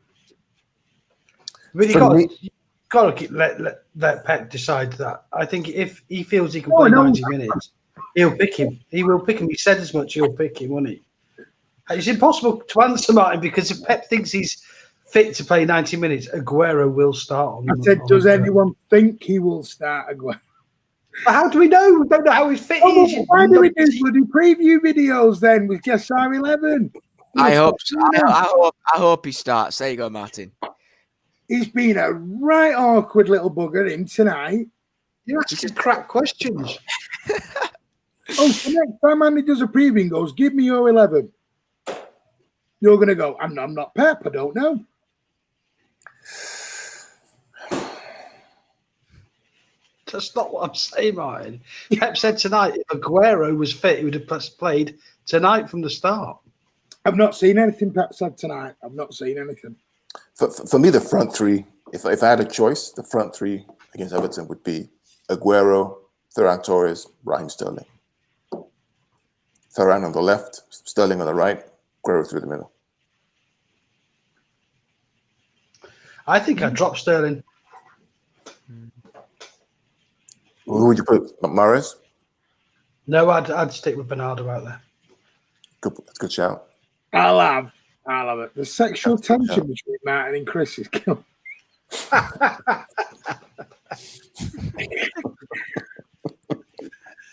I mean, you've got to let Pep decide that. I think if he feels he can play 90 minutes, he'll pick him. He will pick him. He said as much, he'll pick him, won't he? It's impossible to answer, Martin, because if Pep thinks he's fit to play 90 minutes, Aguero will start. I said, does anyone think he will start Aguero? But how do we know? We don't know how he's fit. Why do we do bloody preview videos then with guest star 11? I hope so. I hope he starts. There you go, Martin. He's been a right awkward little bugger in tonight. You're asking crap questions. So next time Andy does a preview and goes, give me your 11. You're going to go, I'm not Pep, I don't know. That's not what I'm saying, Martin. Pep said tonight if Aguero was fit, he would have played tonight from the start. I've not seen anything Pep said tonight. I've not seen anything. For me, the front 3, if I had a choice, the front 3 against Everton would be Aguero, Ferran Torres, Raheem Sterling. Ferran on the left, Sterling on the right, Aguero through the middle. I think I'd drop Sterling. Who would you put? Mahrez? No, I'd stick with Bernardo out there. Good shout. I'll have it. The sexual tension between Martin and Chris is killing.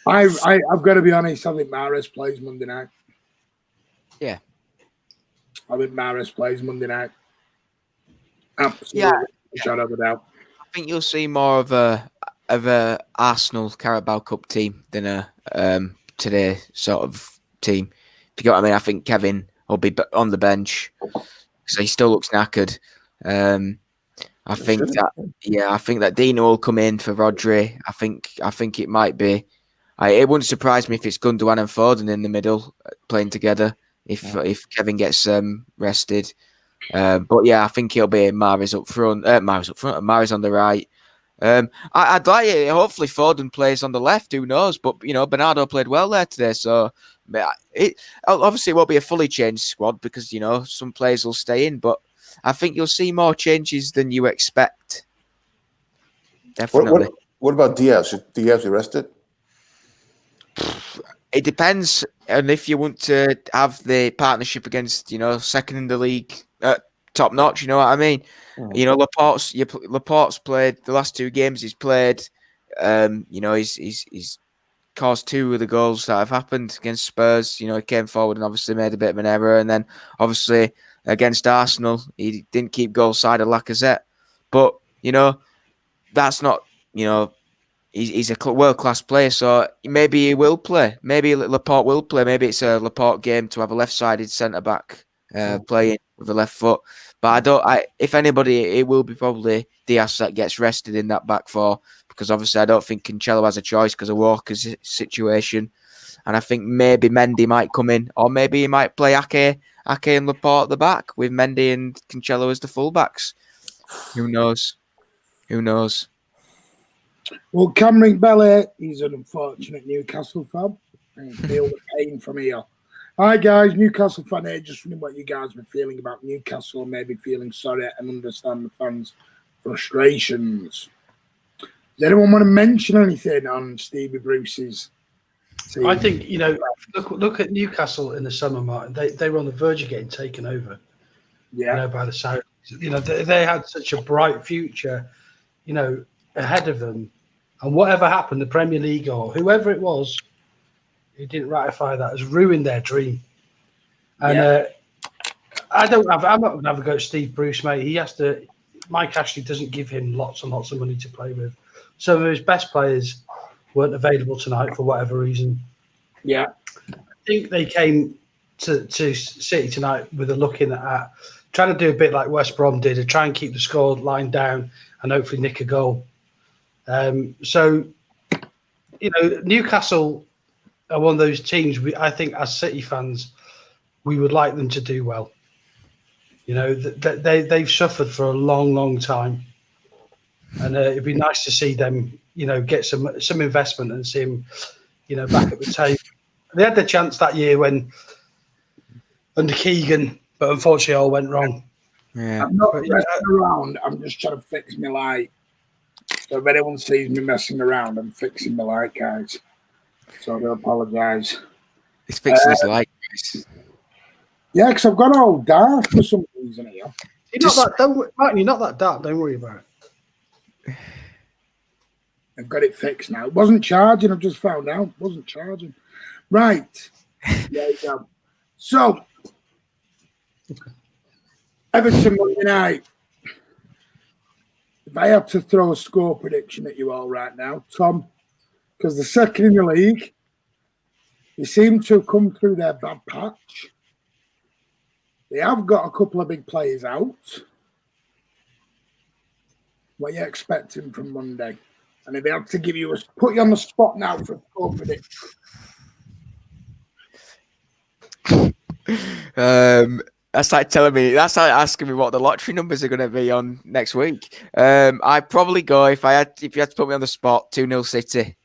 I've got to be honest. I think Mahrez plays Monday night. Yeah. I think Mahrez plays Monday night. Absolutely. Yeah. Shadow of a doubt. think you'll see more of a Arsenal Carabao Cup team than a today sort of team. If you get what I mean, I think Kevin will be on the bench, so he still looks knackered. I think that Dino will come in for Rodri. I think it might be. It wouldn't surprise me if it's Gundogan and Foden in the middle playing together if Kevin gets rested. But yeah, I think he'll be Mahrez up front. Mahrez on the right. I'd like it. Hopefully Foden plays on the left. Who knows? But Bernardo played well there today, so it obviously won't be a fully changed squad because some players will stay in. But I think you'll see more changes than you expect. Definitely. What about Diaz? Should Diaz be rested? It depends on if you want to have the partnership against, second in the league, top notch. You know what I mean? Laporte's played the last 2 games. He's played. He's caused 2 of the goals that have happened against Spurs. He came forward and obviously made a bit of an error, and then obviously against Arsenal, he didn't keep goal side of Lacazette. But that's not. He's a world-class player, so maybe he will play. Maybe Laporte will play. Maybe it's a Laporte game to have a left-sided centre-back playing with the left foot. But if anybody, it will be probably Diaz that gets rested in that back 4, because obviously I don't think Cancelo has a choice because of Walker's situation. And I think maybe Mendy might come in, or maybe he might play Ake and Laporte at the back with Mendy and Cancelo as the fullbacks. Who knows? Well, Cameron Bellet, he's an unfortunate Newcastle fan. I feel the pain from here. Hi, guys. Newcastle fan here. Just wondering what you guys were feeling about Newcastle, maybe feeling sorry and understand the fans' frustrations. Does anyone want to mention anything on Stevie Bruce's team? I think, look at Newcastle in the summer, Martin. They were on the verge of getting taken over. Yeah. By the Saudis. They had such a bright future, ahead of them. And whatever happened, the Premier League or whoever it was who didn't ratify that has ruined their dream. And I'm not going to have a go at Steve Bruce, mate. He has to. Mike Ashley doesn't give him lots and lots of money to play with. Some of his best players weren't available tonight for whatever reason. Yeah. I think they came to City tonight with a looking at trying to do a bit like West Brom did, to try and keep the score line down and hopefully nick a goal. Newcastle are one of those teams. I think as City fans, we would like them to do well. They've suffered for a long, long time, and it'd be nice to see them, get some investment and see them, back at the table. They had the chance that year when under Keegan, but unfortunately, all went wrong. Yeah. I'm not messing around. I'm just trying to fix my light. So if anyone sees me messing around, I'm fixing my light, guys. So I do apologise. He's fixing his light, guys. Yeah, because I've got all dark for some reason here. You're not that dark. Don't worry about it. I've got it fixed now. It wasn't charging. I've just found out. It wasn't charging. Right. There you go. So, Everton Monday night. If I had to throw a score prediction at you all right now, Tom, because the second in the league, they seem to have come through their bad patch. They have got a couple of big players out. What are you expecting from Monday? And if I have to give you put you on the spot now for a score prediction. That's like asking me what the lottery numbers are going to be on next week. I'd probably go if you had to put me on the spot, 2-0 City.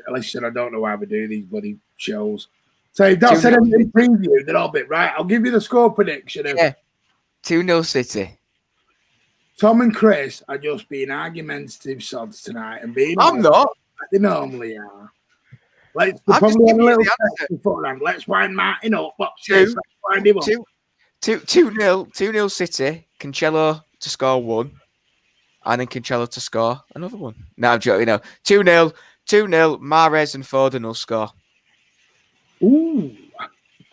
Listen, I don't know why we do these bloody shows. So if that's anything preview, then I'll be right. I'll give you the score prediction. Yeah, 2-0 City. Tom and Chris are just being argumentative sods tonight and being. I'm not. Like they normally are. Let's probably have a little text beforehand. Let's wind Martin up. What's this? Let's wind him up. 2-0 City. Cancelo to score 1, and then Cancelo to score another 1. No, I'm joking. 2-0. Mahrez and Foden will score. Ooh,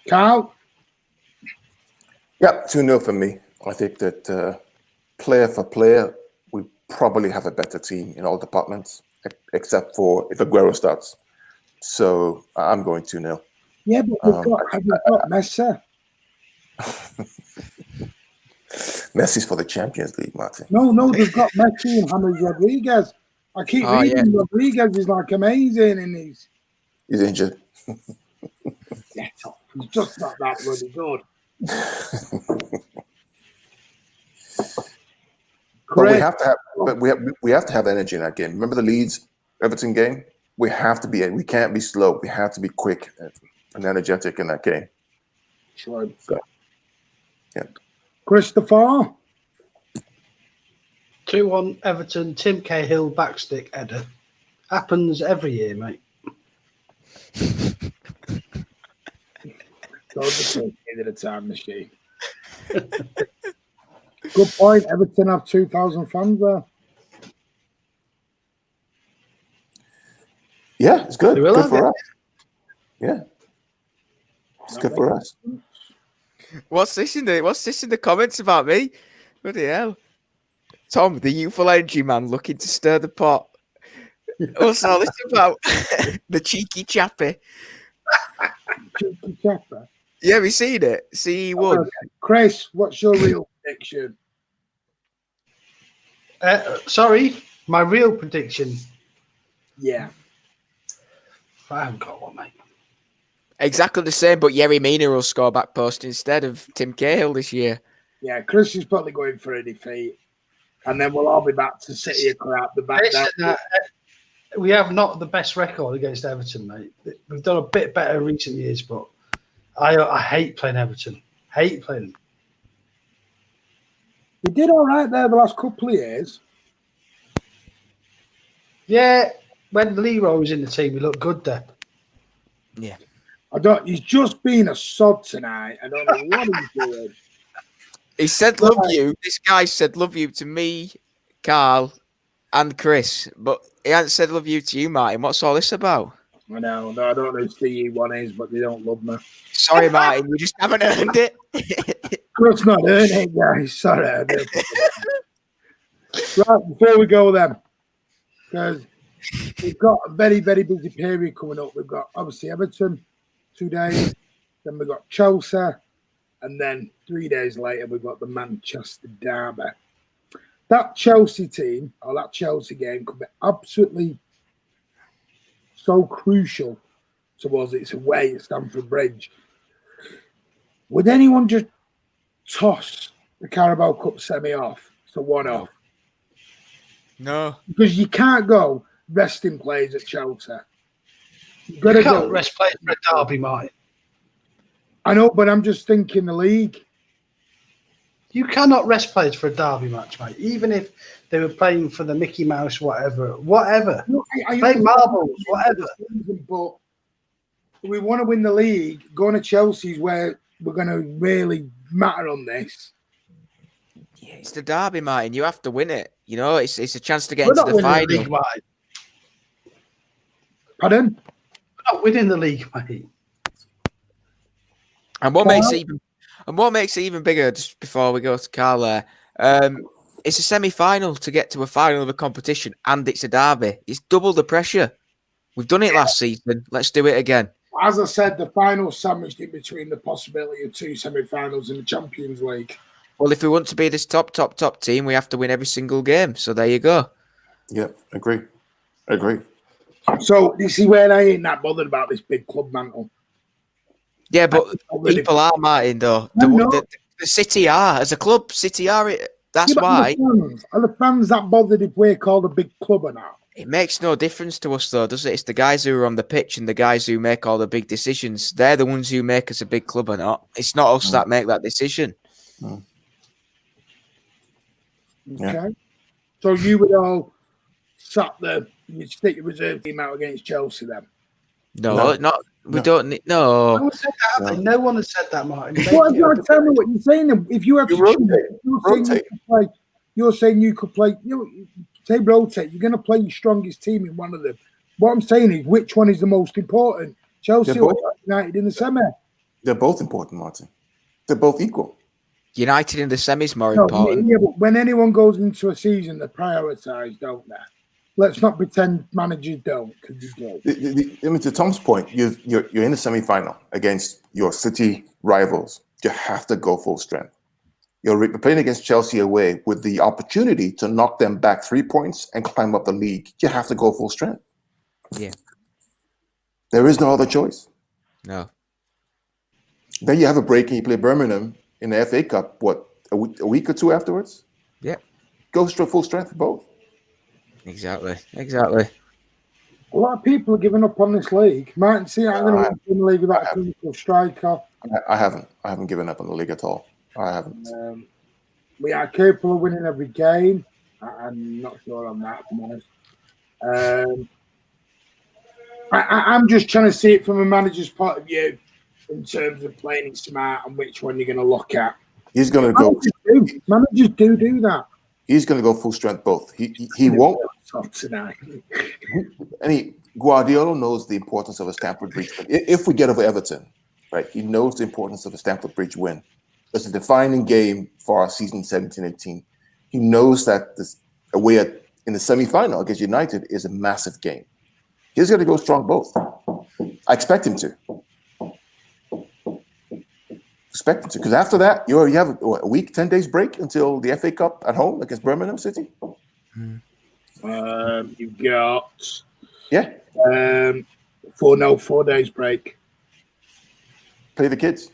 KARL. Yeah, 2-0 for me. I think that player for player, we probably have a better team in all departments, except for if Aguero starts. So I'm going 2-0. Yeah, but we've got Messi. Messi's for the Champions League, Martin. No, they've got Messi and James Rodriguez. I keep reading Rodriguez is like amazing, and he's injured. He's just not that bloody good. But we have to have, we have to have energy in that game. Remember the Leeds Everton game? We have to be. We can't be slow. We have to be quick and energetic in that game. Sure. So, yeah. Christopher. 2-1 Everton. Tim Cahill backstick header. Happens every year, mate. At a time machine. Good point. Everton have 2,000 fans there. Yeah, it's good. Good for us. Yeah, it's good for us. What's this in the comments about me? Bloody hell, Tom, the youthful energy man, looking to stir the pot. What's all this about? The cheeky chappy. Cheeky chappy. Yeah, we seen it. See, won. Okay. Chris, what's your real prediction? Sorry, my real prediction. Yeah. I haven't got one, mate. Exactly the same, but Yerry Mina will score back post instead of Tim Cahill this year. Yeah, Chris is probably going for a defeat. And then we'll all be back to City and crap the back down. We have not the best record against Everton, mate. We've done a bit better in recent years, but I hate playing Everton. Hate playing them. We did all right there the last couple of years. Yeah, when Leroy was in the team, we looked good there. Yeah. He's just been a sod tonight. I don't know what he's doing. He said love you. This guy said love you to me, KARL, and Chris. But he hasn't said love you to you, Martin. What's all this about? I know. No, I don't know who CE1 is, but they don't love me. Sorry, Martin. You just haven't earned it. Chris not earned it, guys. Sorry. I do. Right, before we go then, because we've got a very, very busy period coming up. We've got, obviously, Everton, 2 days. Then we've got Chelsea. And then 3 days later, we've got the Manchester derby. That Chelsea team, or that Chelsea game, could be absolutely so crucial towards its away at Stamford Bridge. Would anyone just toss the Carabao Cup semi off to 1-off? No. Because you can't go resting players at Chelsea. You can't rest players for a derby, Martin. I know, but I'm just thinking the league. You cannot rest players for a derby match, mate. Even if they were playing for the Mickey Mouse, whatever. Look, play marbles, whatever. But we want to win the league. Going to Chelsea's where we're going to really matter on this. Yeah, it's the derby, Martin. You have to win it. You know, it's a chance to get into the final. The league, Pardon? We're not winning the league, mate. And what makes it even bigger, just before we go to KARL there, it's a semi-final to get to a final of a competition, and it's a derby. It's double the pressure. We've done it last season. Let's do it again. As I said, the final sandwiched in between the possibility of 2 semi-finals in the Champions League. Well, if we want to be this top team, we have to win every single game. So there you go. Yeah, agree. So you see where I ain't that bothered about this big club mantle. Yeah, but people are, Martin, though. The City are. As a club, City are. That's why. Are the fans that bothered if we're called a big club or not? It makes no difference to us, though, does it? It's the guys who are on the pitch and the guys who make all the big decisions. They're the ones who make us a big club or not. It's not us that make that decision. Okay. Yeah. So you would all you'd stick your reserve team out against Chelsea then? No. We don't need. No. No one said that. No one has said that, Martin. What you tell me what you're saying? Then? If you have to choose, you're saying you could play. Say rotate. You're going to play your strongest team in one of them. What I'm saying is, which one is the most important? Chelsea or United in the semi? They're both important, Martin. They're both equal. United in the semis more No, important. yeah, but when anyone goes into a season, they prioritise, don't they? Let's not pretend managers don't, because you do. I mean, to Tom's point, you're in a semi-final against your city rivals. You have to go full strength. You're playing against Chelsea away with the opportunity to knock them back 3 points and climb up the league. You have to go full strength. Yeah. There is no other choice. No. Then you have a break and you play Birmingham in the FA Cup, what, a week or two afterwards? Yeah. Go full strength for both. Exactly. A lot of people are giving up on this league. Martin, see, I'm going to win the league without a clinical striker. I haven't given up on the league at all. I haven't. We are capable of winning every game. I'm not sure on that, to be honest. I'm just trying to see it from a manager's point of view in terms of playing it smart and which one you're going to look at. He's going to go. Managers do that. He's going to go full strength both. He won't. Tonight. Guardiola knows the importance of a Stamford Bridge win. If we get over Everton, right, he knows the importance of a Stamford Bridge win. It's a defining game for our season 17-18. He knows that this away in the semi-final against United is a massive game. He's going to go strong both. I expect him to. Because after that, you have a week, 10 days break until the FA Cup at home against Birmingham City. You've got 4 days break. Play the kids.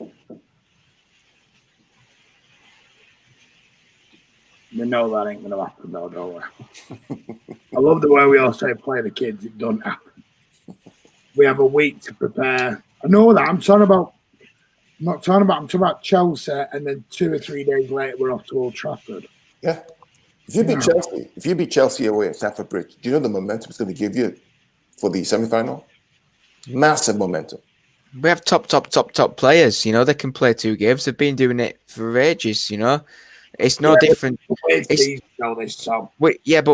We know that ain't going to happen, though, don't we? I love the way we all say play the kids. It doesn't happen. We have a week to prepare. I know that. I'm talking about Chelsea, and then 2 or 3 days later, we're off to Old Trafford. Yeah. If you beat Chelsea away at Stamford Bridge, do you know the momentum it's going to give you for the semi-final? Massive momentum. We have top players. You know, they can play 2 games. They've been doing it for ages. You know, it's no different. But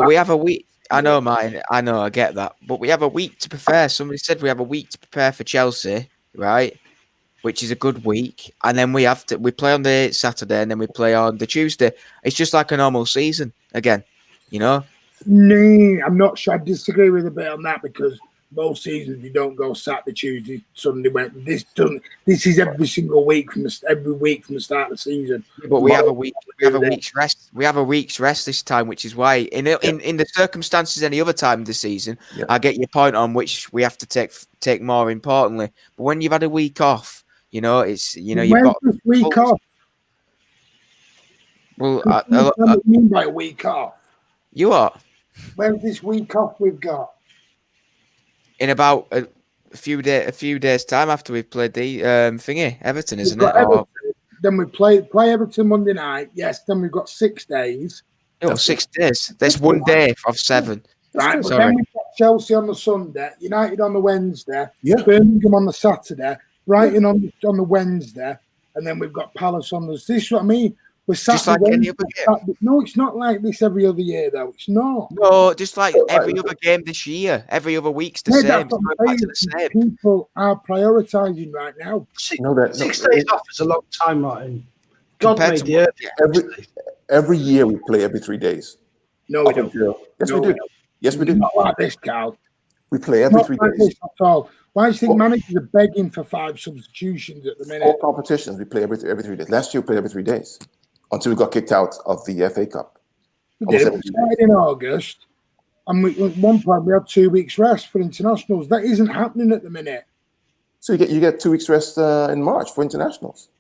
we have a week. I know, Martin. I know. I get that. But we have a week to prepare. Somebody said we have a week to prepare for Chelsea, right? Which is a good week, and then we play on the Saturday, and then we play on the Tuesday. It's just like a normal season again, you know. No, I'm not sure. I disagree with a bit on that because most seasons you don't go Saturday, Tuesday, Sunday. This is every single week from the start of the season. But we have a week. We have a week's rest. We have a week's rest this time, which is why in the circumstances any other time of the season, I get your point on which we have to take more importantly. But when you've had a week off. You know, it's you've got this week off. Well, what do you mean by a week off? You are. Where's this week off we've got? In about a few days time after we've played the Everton, isn't it? Everton. Then we play Everton Monday night. Yes. Then we've got 6 days. Oh, 6 days. There's 1 day of 7. Right. But then we've got Chelsea on the Sunday, United on the Wednesday, Birmingham on the Saturday. Brighton on the Wednesday, and then we've got Palace on the. This is what I mean. We're just like any other game. No, it's not like this every other year, though. It's not. No, just like every other game this year. Every other week's the same. The same. People are prioritising right now. 6 days off is a long time, Martin. God made the earth. Every year we play every 3 days. No, we don't. Yes, we do. Yes, we do. Not like this, Carl. We play every 3 days. This at all. Why do you think managers are begging for 5 substitutions at the minute? All competitions, we play every 3 days. Last year, we played every 3 days until we got kicked out of the FA Cup. We did. We started in August, and at one point we had 2 weeks rest for internationals. That isn't happening at the minute. So you get 2 weeks rest in March for internationals.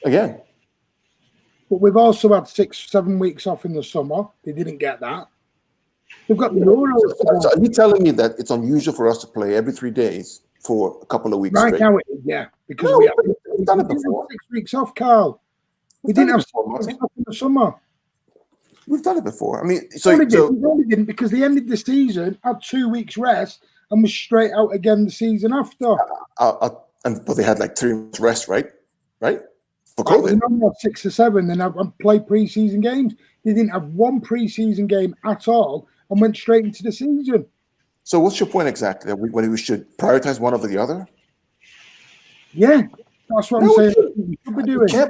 Again. But we've also had 6-7 weeks off in the summer. They didn't get that. We've got the Euros. So are you telling me that it's unusual for us to play every 3 days for a couple of weeks? Right now, it is, yeah. Because we've done it before. 6 weeks off, Carl. We didn't have 6 weeks off in the summer. We've done it before. I mean, we only didn't because they ended the season, had 2 weeks rest, and was straight out again the season after. But they had like 3 months rest, right? Right? For COVID. They had 6 or 7, then play pre-season games. They didn't have 1 pre-season game at all and went straight into the season. So what's your point exactly? That we should prioritize one over the other? Yeah, that's what I'm saying. We should be doing. You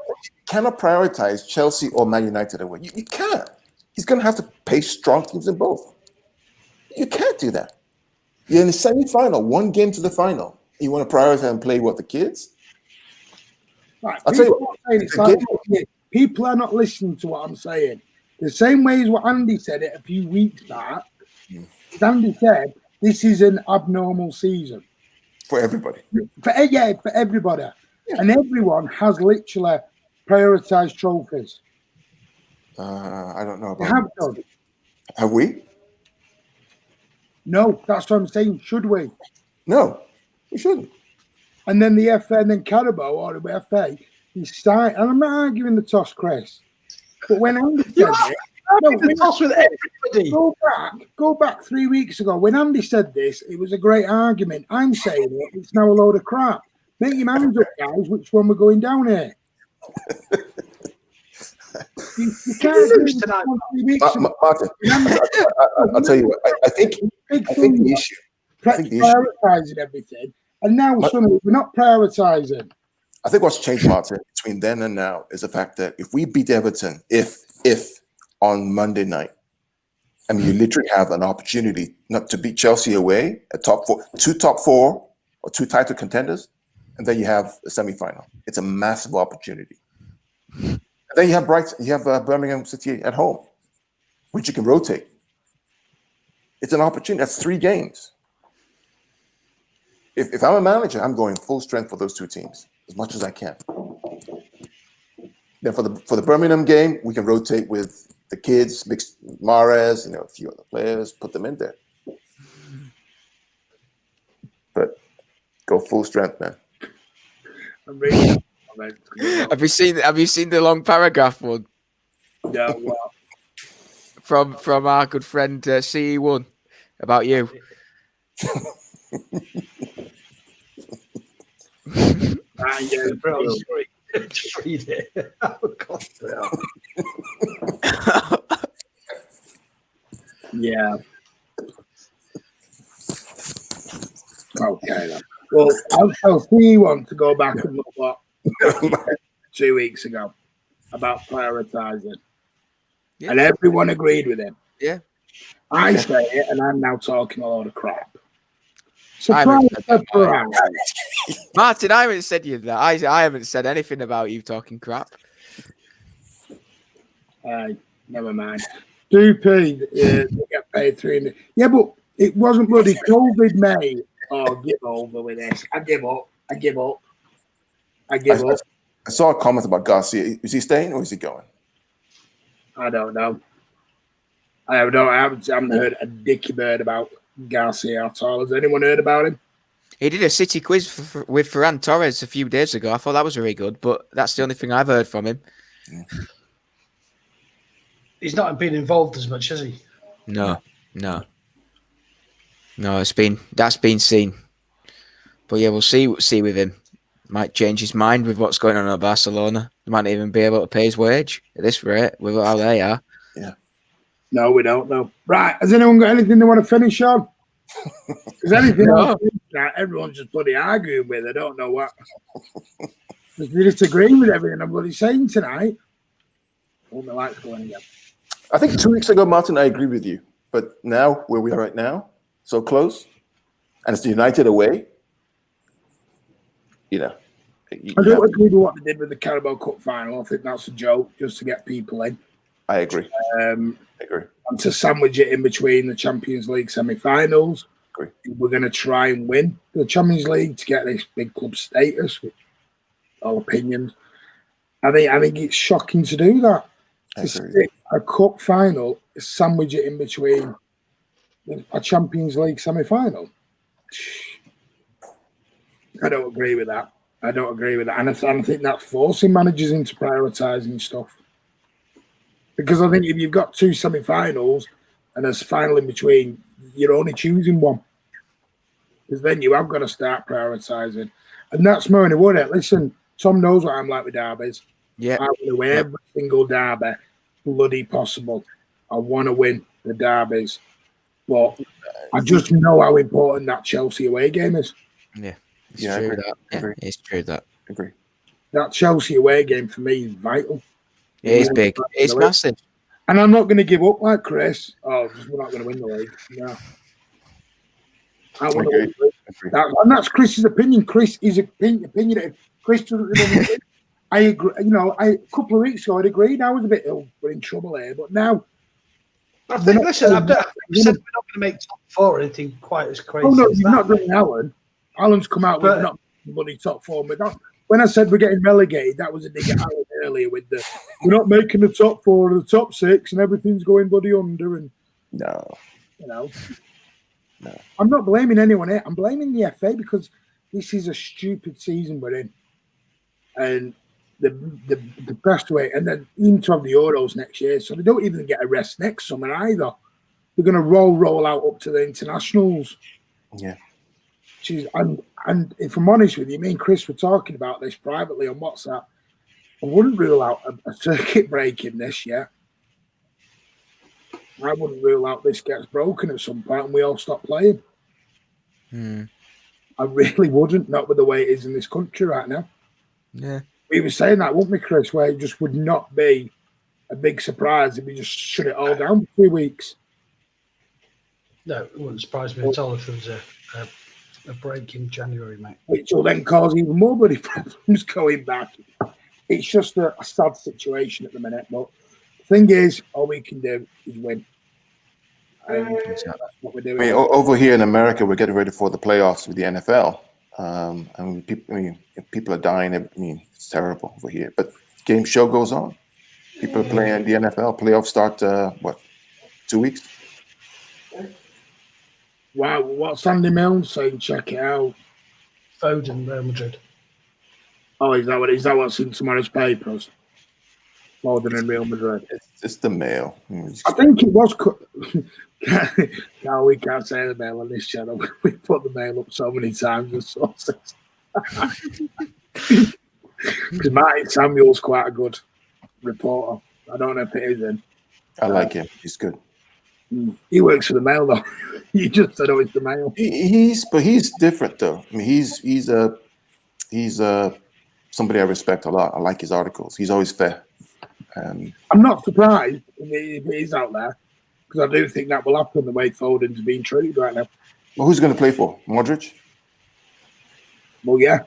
cannot prioritize Chelsea or Man United away. You can't. He's going to have to pay strong teams in both. You can't do that. You're in the semi-final, one game to the final. You want to prioritize and play the kids? Right, I'll tell you what, people are not listening to what I'm saying. The same way as what Andy said it a few weeks back. Andy said this is an abnormal season for everybody. For everybody, and everyone has literally prioritized trophies. I don't know about. They have done. Have we? No, that's what I'm saying. Should we? No, we shouldn't. And then the FA and then Carabao or the FA, he started. And I'm not arguing the toss, Chris. But when Andy said it, the toss with everybody. Go back 3 weeks ago. When Andy said this, it was a great argument. I'm saying it. It's now a load of crap. Make your minds up, guys. Which one we're going down here? You can't lose tonight. Martin, I'll tell you what. I think the issue. Prioritizing everything, and now suddenly we're not prioritizing. I think what's changed, Martin, between then and now is the fact that if we beat Everton, if on Monday night, I mean, you literally have an opportunity not to beat Chelsea away, two top four or two title contenders, and then you have a semi-final. It's a massive opportunity. And then you have Birmingham City at home, which you can rotate. It's an opportunity. That's 3 games. If I'm a manager, I'm going full strength for those 2 teams as much as I can. Then for the Birmingham game, we can rotate with the kids, mix Mahrez, a few other players, put them in there. But go full strength, man. Have you seen the long paragraph one? Yeah, well. From our good friend CE1 about you. Just read it. Oh, God. Yeah. Okay, then. Well, I'll tell CE1 to go back and look what 2 weeks ago about prioritizing. Yeah. And everyone agreed with him. Yeah. I say it, and I'm now talking a load of crap. Martin, I haven't said you that. I haven't said anything about you talking crap. Never mind. Doopy, they get paid 300. Yeah, but it wasn't bloody COVID, mate. Oh, give over with this. I give up. I saw a comment about Garcia. Is he staying or is he going? I don't know. I haven't heard a dicky bird about Garcia at all. Has anyone heard about him? He did a City quiz with Ferran Torres a few days ago. I thought that was very good, but that's the only thing I've heard from him. He's not been involved as much, has he? No. That's been seen. But yeah, we'll see with him. Might change his mind with what's going on at Barcelona. He might not even be able to pay his wage at this rate with how they are. Yeah. No, we don't know. Right. Has anyone got anything they want to finish on? Because anything else, everyone's just bloody arguing with. I don't know what. They're just agreeing with everything I'm bloody saying tonight. Oh, my light's going again. I think 2 weeks ago, Martin, I agree with you. But now, where we are right now, so close, and it's the United away, I don't agree with what they did with the Carabao Cup final. I think that's a joke just to get people in. I agree. And to sandwich it in between the Champions League semi-finals. We're going to try and win the Champions League to get this big club status, which all opinions. I think it's shocking to do that. To stick a cup final, sandwich it in between a Champions League semi-final. I don't agree with that. And I think that's forcing managers into prioritising stuff. Because I think if you've got 2 semi-finals and there's a final in between, you're only choosing one. Because then you have got to start prioritising. And that's more than what it. Listen, Tom knows what I'm like with derbies. Yeah. I want to win every single derby bloody possible. I want to win the derbies. But I just know how important that Chelsea away game is. Yeah. It's true that. that Chelsea away game for me is vital. It is big. It's massive. And I'm not going to give up like Chris. Oh, we're not going to win the league. No. I want to win the league. And that's Chris's opinion. Chris is opinionated. Chris doesn't remember. I agree. You know, a couple of weeks ago, I'd agreed. I was a bit ill. We're in trouble here. But now, I think, listen, I've said we're not going to make top 4 or anything quite as crazy. Oh, no, you've not done Alan. Alan's come out with not bloody top 4. But that, when I said we're getting relegated, that was a dig at Alan earlier with the we're not making the top 4 or the top 6 and everything's going bloody under. And no, you know, no. I'm not blaming anyone here. I'm blaming the FA because this is a stupid season we're in. And the best way, and then even to have the Euros next year, so they don't even get a rest next summer either. They're going to roll out up to the internationals. Yeah. And if I'm honest with you, me and Chris were talking about this privately on WhatsApp. I wouldn't rule out a circuit break in this year. I wouldn't rule out this gets broken at some point and we all stop playing. I really wouldn't, not with the way it is in this country right now. Yeah. We were saying that, wouldn't we, Chris, where it just would not be a big surprise if we just shut it all down for 2 weeks. No, it wouldn't surprise me at all if there was a break in January, mate. Which will then cause even more bloody problems going back. It's just a sad situation at the minute. But the thing is, all we can do is win. And that's what we're doing. I mean, over here in America, we're getting ready for the playoffs with the NFL. And people are dying. I mean, it's terrible over here. But game show goes on. People are playing the NFL. Playoffs start, 2 weeks? Wow, what's Andy Mills saying? Check it out. Foden, Real Madrid. Oh, is that what's in tomorrow's papers? Foden and Real Madrid. It's the mail. I think it was. No, we can't say the mail on this channel. We put the mail up so many times as sources. Because Martin Samuel's quite a good reporter. I don't know if it is him. I like him. He's good. He works for the Mail, though. You just said, it's the Mail. He's different, though. I mean, he's somebody I respect a lot. I like his articles. He's always fair. I'm not surprised if it is out there because I do think that will happen the way Foden's being treated right now. Well, who's going to play for Modric? Well, yeah.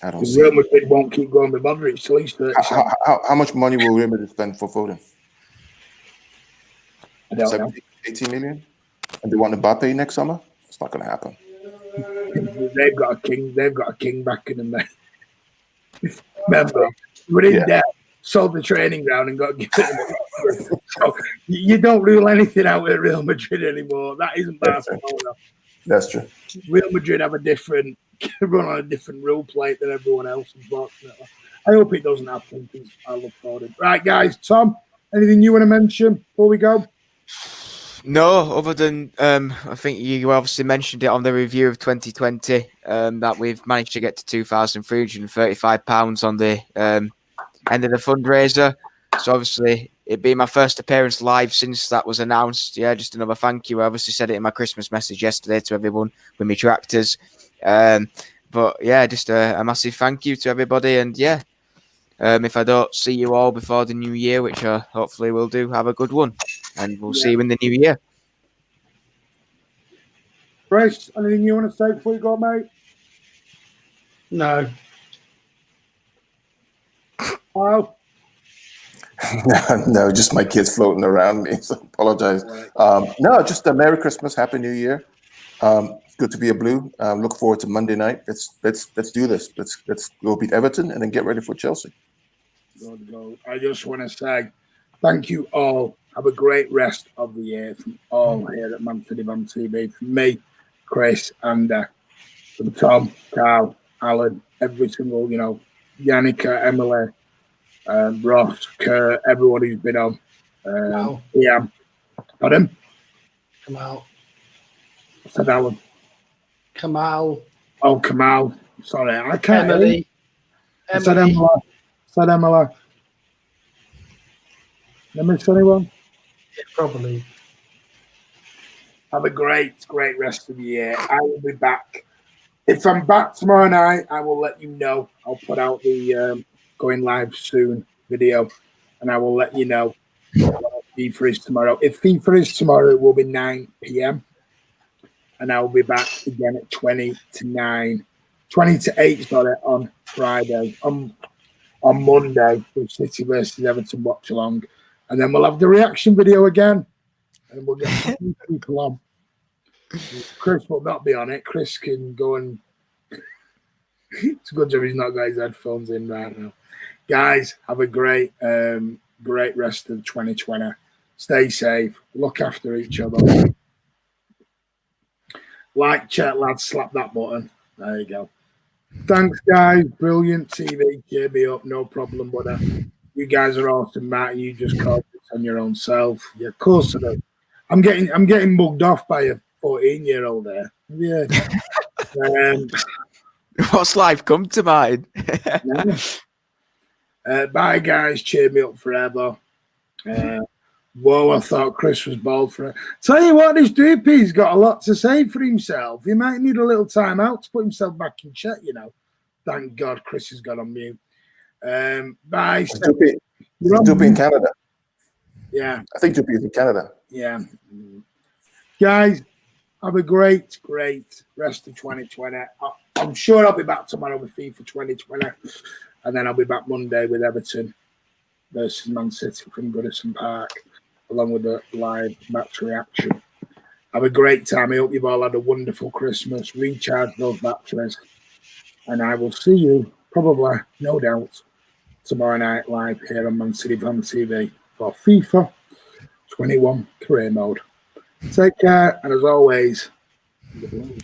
I don't see. Real Madrid won't keep going with Modric till he's 30. How much money will Real Madrid spend for Foden? I don't know. 18 million? And they want Mbappe next summer? It's not going to happen. They've got a king backing them there. Remember, we're in debt, sold the training ground and got given it. So you don't rule anything out with Real Madrid anymore. That isn't Barcelona. That's true. Real Madrid have run on a different rule plate than everyone else, unfortunately. I hope it doesn't happen because I love Foden. Right, guys, Tom, anything you want to mention before we go? No, other than I think you obviously mentioned it on the review of 2020 that we've managed to get to £2,335 on the end of the fundraiser. So obviously it being my first appearance live since that was announced. Yeah, just another thank you. I obviously said it in my Christmas message yesterday to everyone with me tractors. But yeah, just a massive thank you to everybody. And yeah, if I don't see you all before the new year, which I hopefully will do, have a good one. And we'll see you in the new year. Chris, anything you want to say before you go, mate? No. Oh. No, just my kids floating around me. So apologize. No, just a Merry Christmas, Happy New Year. It's good to be a Blue. Look forward to Monday night. Let's do this. Let's go beat Everton and then get ready for Chelsea. Go. I just want to say thank you all. Have a great rest of the year from all here at Man City Van TV. From me, Chris, and from Tom, Carl, Alan, every single, Yannicka, Emily, Ross, Kurt, everyone who's been on. Yeah. Pardon? Kamal. I said Alan. Kamal. Oh, Kamal. Sorry, I can't. Emily. I said Emily. Let me miss anyone? Yeah, probably. Have a great rest of the year. I will be back If I'm back tomorrow night, I will let you know. I'll put out the going live soon video, and I will let you know what FIFA is tomorrow. If FIFA is tomorrow, it will be 9 p.m. and I will be back again at 20 to 8, sorry, on Friday. On Monday with City versus Everton watch along, and then we'll have the reaction video again, and we'll get people on. Chris will not be on it. Chris can go and it's a good job he's not got his headphones in right now. Guys, have a great rest of 2020. Stay safe. Look after each other. Like, chat, lads, slap that button. There you go. Thanks, guys. Brilliant TV. Cheer me up. No problem, brother. You guys are awesome, Matt. You just called this on your own self. Yeah, of course I do. I'm getting mugged off by a 14-year-old there. Yeah. What's life come to, Martin? Bye, guys. Cheer me up forever. Whoa, I thought Chris was bald for it. Tell you what, this Doopy's got a lot to say for himself. He might need a little time out to put himself back in check, you know. Thank God Chris has got on mute. Bye. Doopy in Canada. Yeah. I think Doopy is in Canada. Yeah. Guys, have a great rest of 2020. I'm sure I'll be back tomorrow with FIFA 2020. And then I'll be back Monday with Everton versus Man City from Goodison Park, along with the live match reaction. Have a great time. I hope you've all had a wonderful Christmas. Recharge those batteries. And I will see you, probably, no doubt, tomorrow night live here on Man City Fan TV for FIFA 21 Career Mode. Take care, and as always, the Blues.